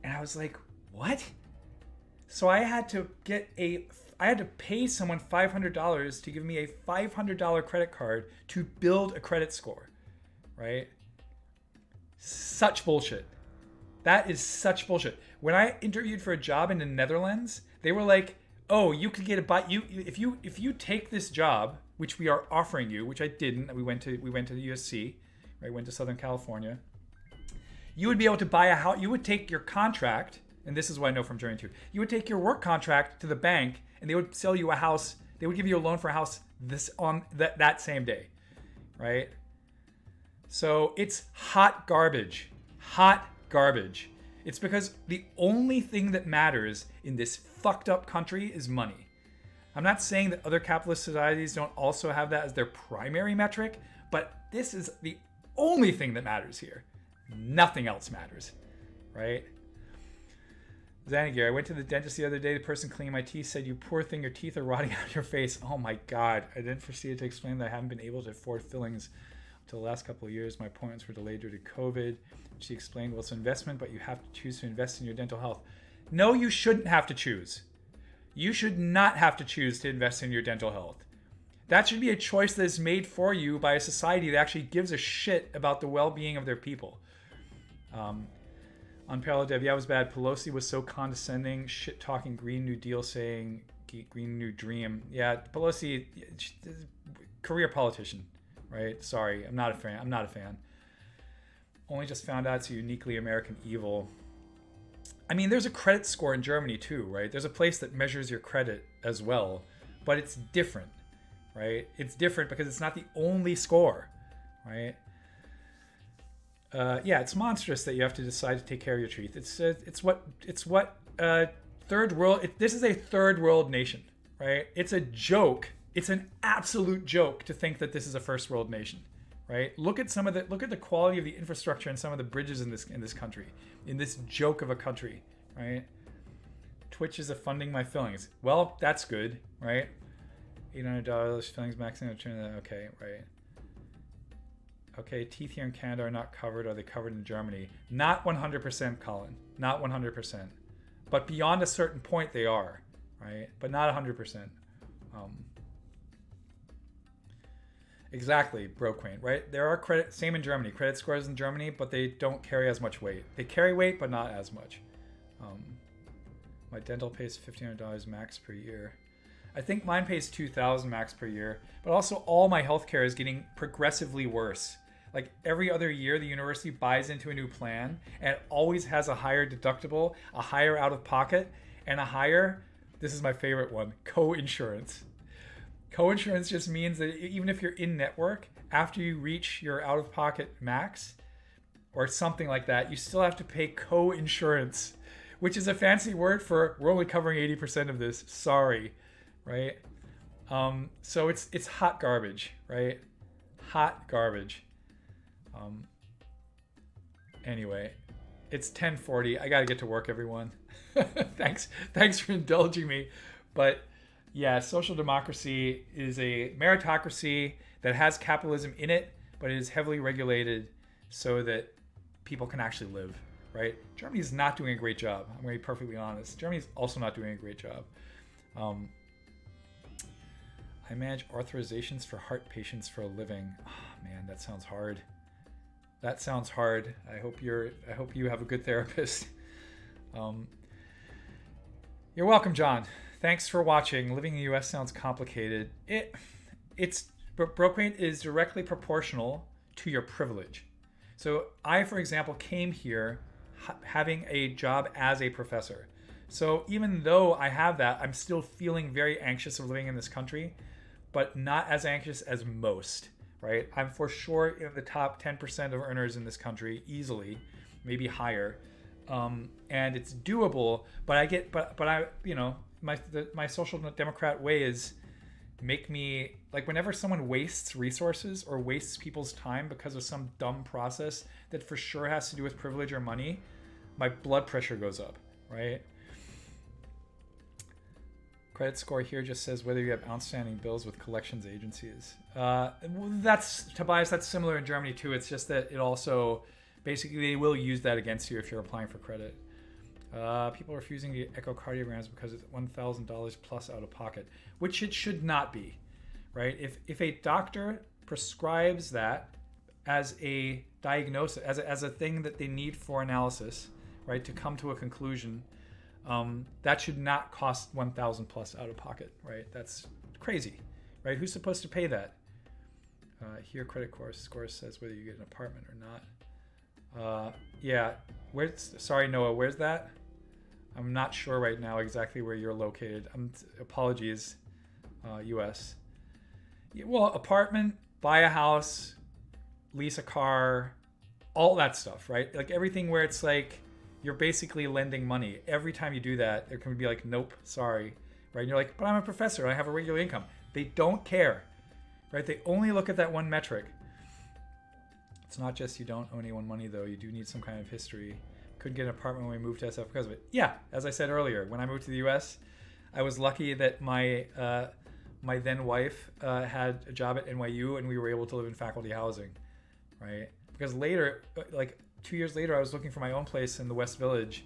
And I was like, what? So I had to pay someone $500 to give me a $500 credit card to build a credit score, right? Such bullshit. That is such bullshit. When I interviewed for a job in the Netherlands, they were like, "Oh, you could get if you take this job, which we are offering you," which I didn't. We went to the USC, right? Went to Southern California. You would be able to buy a house. You would take your contract, and this is what I know from Germany too. You would take your work contract to the bank, and they would sell you a house. They would give you a loan for a house that same day, right? So it's hot garbage. Hot garbage. It's because the only thing that matters in this fucked up country is money. I'm not saying that other capitalist societies don't also have that as their primary metric, but this is the only thing that matters here. Nothing else matters, right? Zanagir, I went to the dentist the other day. The person cleaning my teeth said, "You poor thing, your teeth are rotting out of your face." Oh my God. I didn't foresee it to explain that I haven't been able to afford fillings until the last couple of years. My appointments were delayed due to COVID. She explained, well, it's an investment, but you have to choose to invest in your dental health. No, you shouldn't have to choose. You should not have to choose to invest in your dental health. That should be a choice that is made for you by a society that actually gives a shit about the well-being of their people. Unparalleled Dev, yeah, it was bad. Pelosi was so condescending, shit-talking Green New Deal, saying Green New Dream. Yeah, Pelosi, career politician, right? Sorry, I'm not a fan. Only just found out it's a uniquely American evil. I mean, there's a credit score in Germany too, right? There's a place that measures your credit as well, but it's different, right? It's different because it's not the only score, right? Yeah, it's monstrous that you have to decide to take care of your teeth. It's what third world. This is a third world nation, right? It's a joke. It's an absolute joke to think that this is a first world nation, right? Look at the quality of the infrastructure and some of the bridges in this country, in this joke of a country, right? Twitch is funding my fillings. Well, that's good, right? $800 fillings maxing. Okay, right. Okay, teeth here in Canada are not covered. Are they covered in Germany? Not 100%, Colin. Not 100%. But beyond a certain point, they are, right? But not 100%. Exactly, Broquain, right? There are same in Germany, credit scores in Germany, but they don't carry as much weight. They carry weight, but not as much. My dental pays $1,500 max per year. I think mine pays $2,000 max per year, but also all my healthcare is getting progressively worse. Like every other year, the university buys into a new plan and it always has a higher deductible, a higher out-of-pocket, and a higher, this is my favorite one, co-insurance. Co-insurance just means that even if you're in network, after you reach your out-of-pocket max or something like that, you still have to pay co-insurance, which is a fancy word for we're only covering 80% of this. Sorry, right? So it's hot garbage, right? Hot garbage. Anyway, it's 10:40. I gotta get to work, everyone. Thanks for indulging me, but. Yeah, social democracy is a meritocracy that has capitalism in it, but it is heavily regulated so that people can actually live, right? Germany's not doing a great job. I'm going to be perfectly honest. Germany's also not doing a great job. I manage authorizations for heart patients for a living. Oh, man, that sounds hard. That sounds hard. I hope you have a good therapist. You're welcome, John. Thanks for watching. Living in the U.S. sounds complicated. Broke rate is directly proportional to your privilege. So I, for example, came here having a job as a professor. So even though I have that, I'm still feeling very anxious of living in this country, but not as anxious as most, right? I'm for sure in the top 10% of earners in this country, easily, maybe higher. And it's doable, but I, my social democrat way is make me, like, whenever someone wastes resources or wastes people's time because of some dumb process that for sure has to do with privilege or money, my blood pressure goes up, right? Credit score here just says whether you have outstanding bills with collections agencies. That's, Tobias, that's similar in Germany too. It's just that it also, basically they will use that against you if you're applying for credit. People are refusing to get echocardiograms because it's $1,000 plus out of pocket, which it should not be, right? If a doctor prescribes that as a diagnosis, as a thing that they need for analysis, right, to come to a conclusion, that should not cost $1,000 plus out of pocket, right? That's crazy, right? Who's supposed to pay that? Here, credit score says whether you get an apartment or not. Yeah, sorry, Noah, where's that? I'm not sure right now exactly where you're located. Apologies, US. Yeah, well, apartment, buy a house, lease a car, all that stuff, right? Like everything where it's like you're basically lending money. Every time you do that, there can be like, nope, sorry, right? And you're like, but I'm a professor, I have a regular income. They don't care, right? They only look at that one metric. It's not just you don't owe anyone money though. You do need some kind of history. Couldn't get an apartment when we moved to SF because of it. Yeah, as I said earlier, when I moved to the US, I was lucky that my then wife had a job at NYU and we were able to live in faculty housing, right? Because later, like 2 years later, I was looking for my own place in the West Village,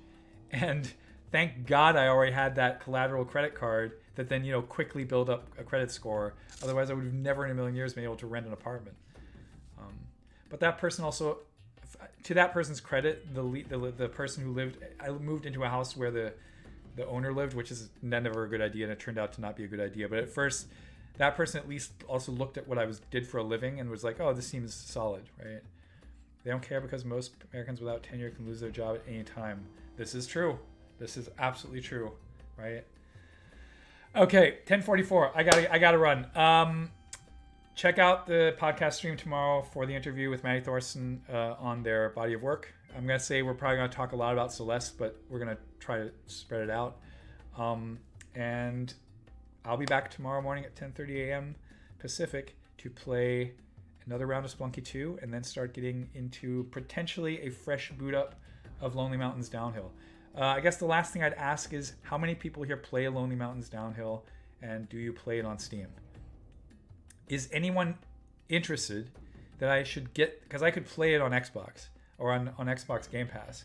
and thank God I already had that collateral credit card that then, quickly built up a credit score. Otherwise, I would have never in a million years been able to rent an apartment. But that person also, to that person's credit, the person who lived, I moved into a house where the owner lived, which is never a good idea, and it turned out to not be a good idea. But at first, that person at least also looked at what I did for a living and was like, oh, this seems solid, right? They don't care because most Americans without tenure can lose their job at any time. This is true. This is absolutely true, right? Okay, 10:44. I gotta run. Check out the podcast stream tomorrow for the interview with Maddie Thorson on their body of work. I'm going to say we're probably going to talk a lot about Celeste, but we're going to try to spread it out. And I'll be back tomorrow morning at 10:30 a.m. Pacific to play another round of Spelunky 2 and then start getting into potentially a fresh boot up of Lonely Mountains Downhill. I guess the last thing I'd ask is how many people here play Lonely Mountains Downhill, and do you play it on Steam? Is anyone interested that I should get, because I could play it on Xbox or on Xbox Game Pass,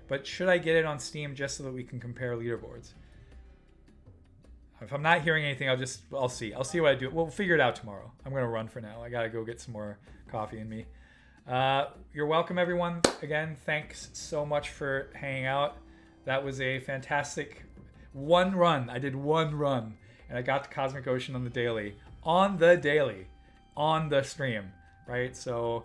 but should I get it on Steam just so that we can compare leaderboards? If I'm not hearing anything, I'll see. I'll see what I do. We'll figure it out tomorrow. I'm going to run for now. I got to go get some more coffee in me. You're welcome, everyone. Again, thanks so much for hanging out. That was a fantastic one run. I did one run, and I got to Cosmic Ocean on the daily, on the stream, right? So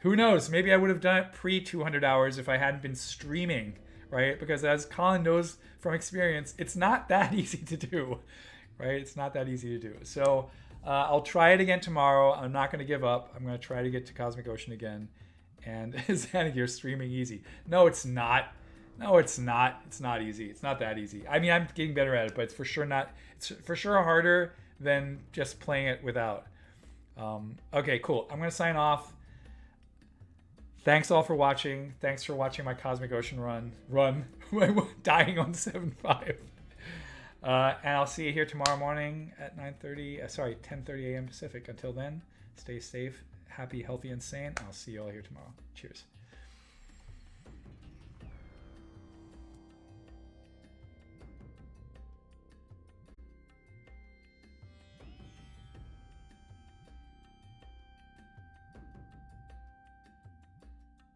who knows? Maybe I would have done it pre 200 hours if I hadn't been streaming, right? Because as Colin knows from experience, it's not that easy to do, right? It's not that easy to do. So I'll try it again tomorrow. I'm not going to give up. I'm going to try to get to Cosmic Ocean again. And is that you're streaming easy? No, it's not. No, it's not. It's not easy. It's not that easy. I mean, I'm getting better at it, but it's for sure not. It's for sure harder than just playing it without. Okay, cool. I'm going to sign off. Thanks all for watching. Thanks for watching my Cosmic Ocean run. Dying on 7.5. And I'll see you here tomorrow morning at 10:30 a.m. Pacific. Until then, stay safe, happy, healthy, and sane. I'll see you all here tomorrow. Cheers.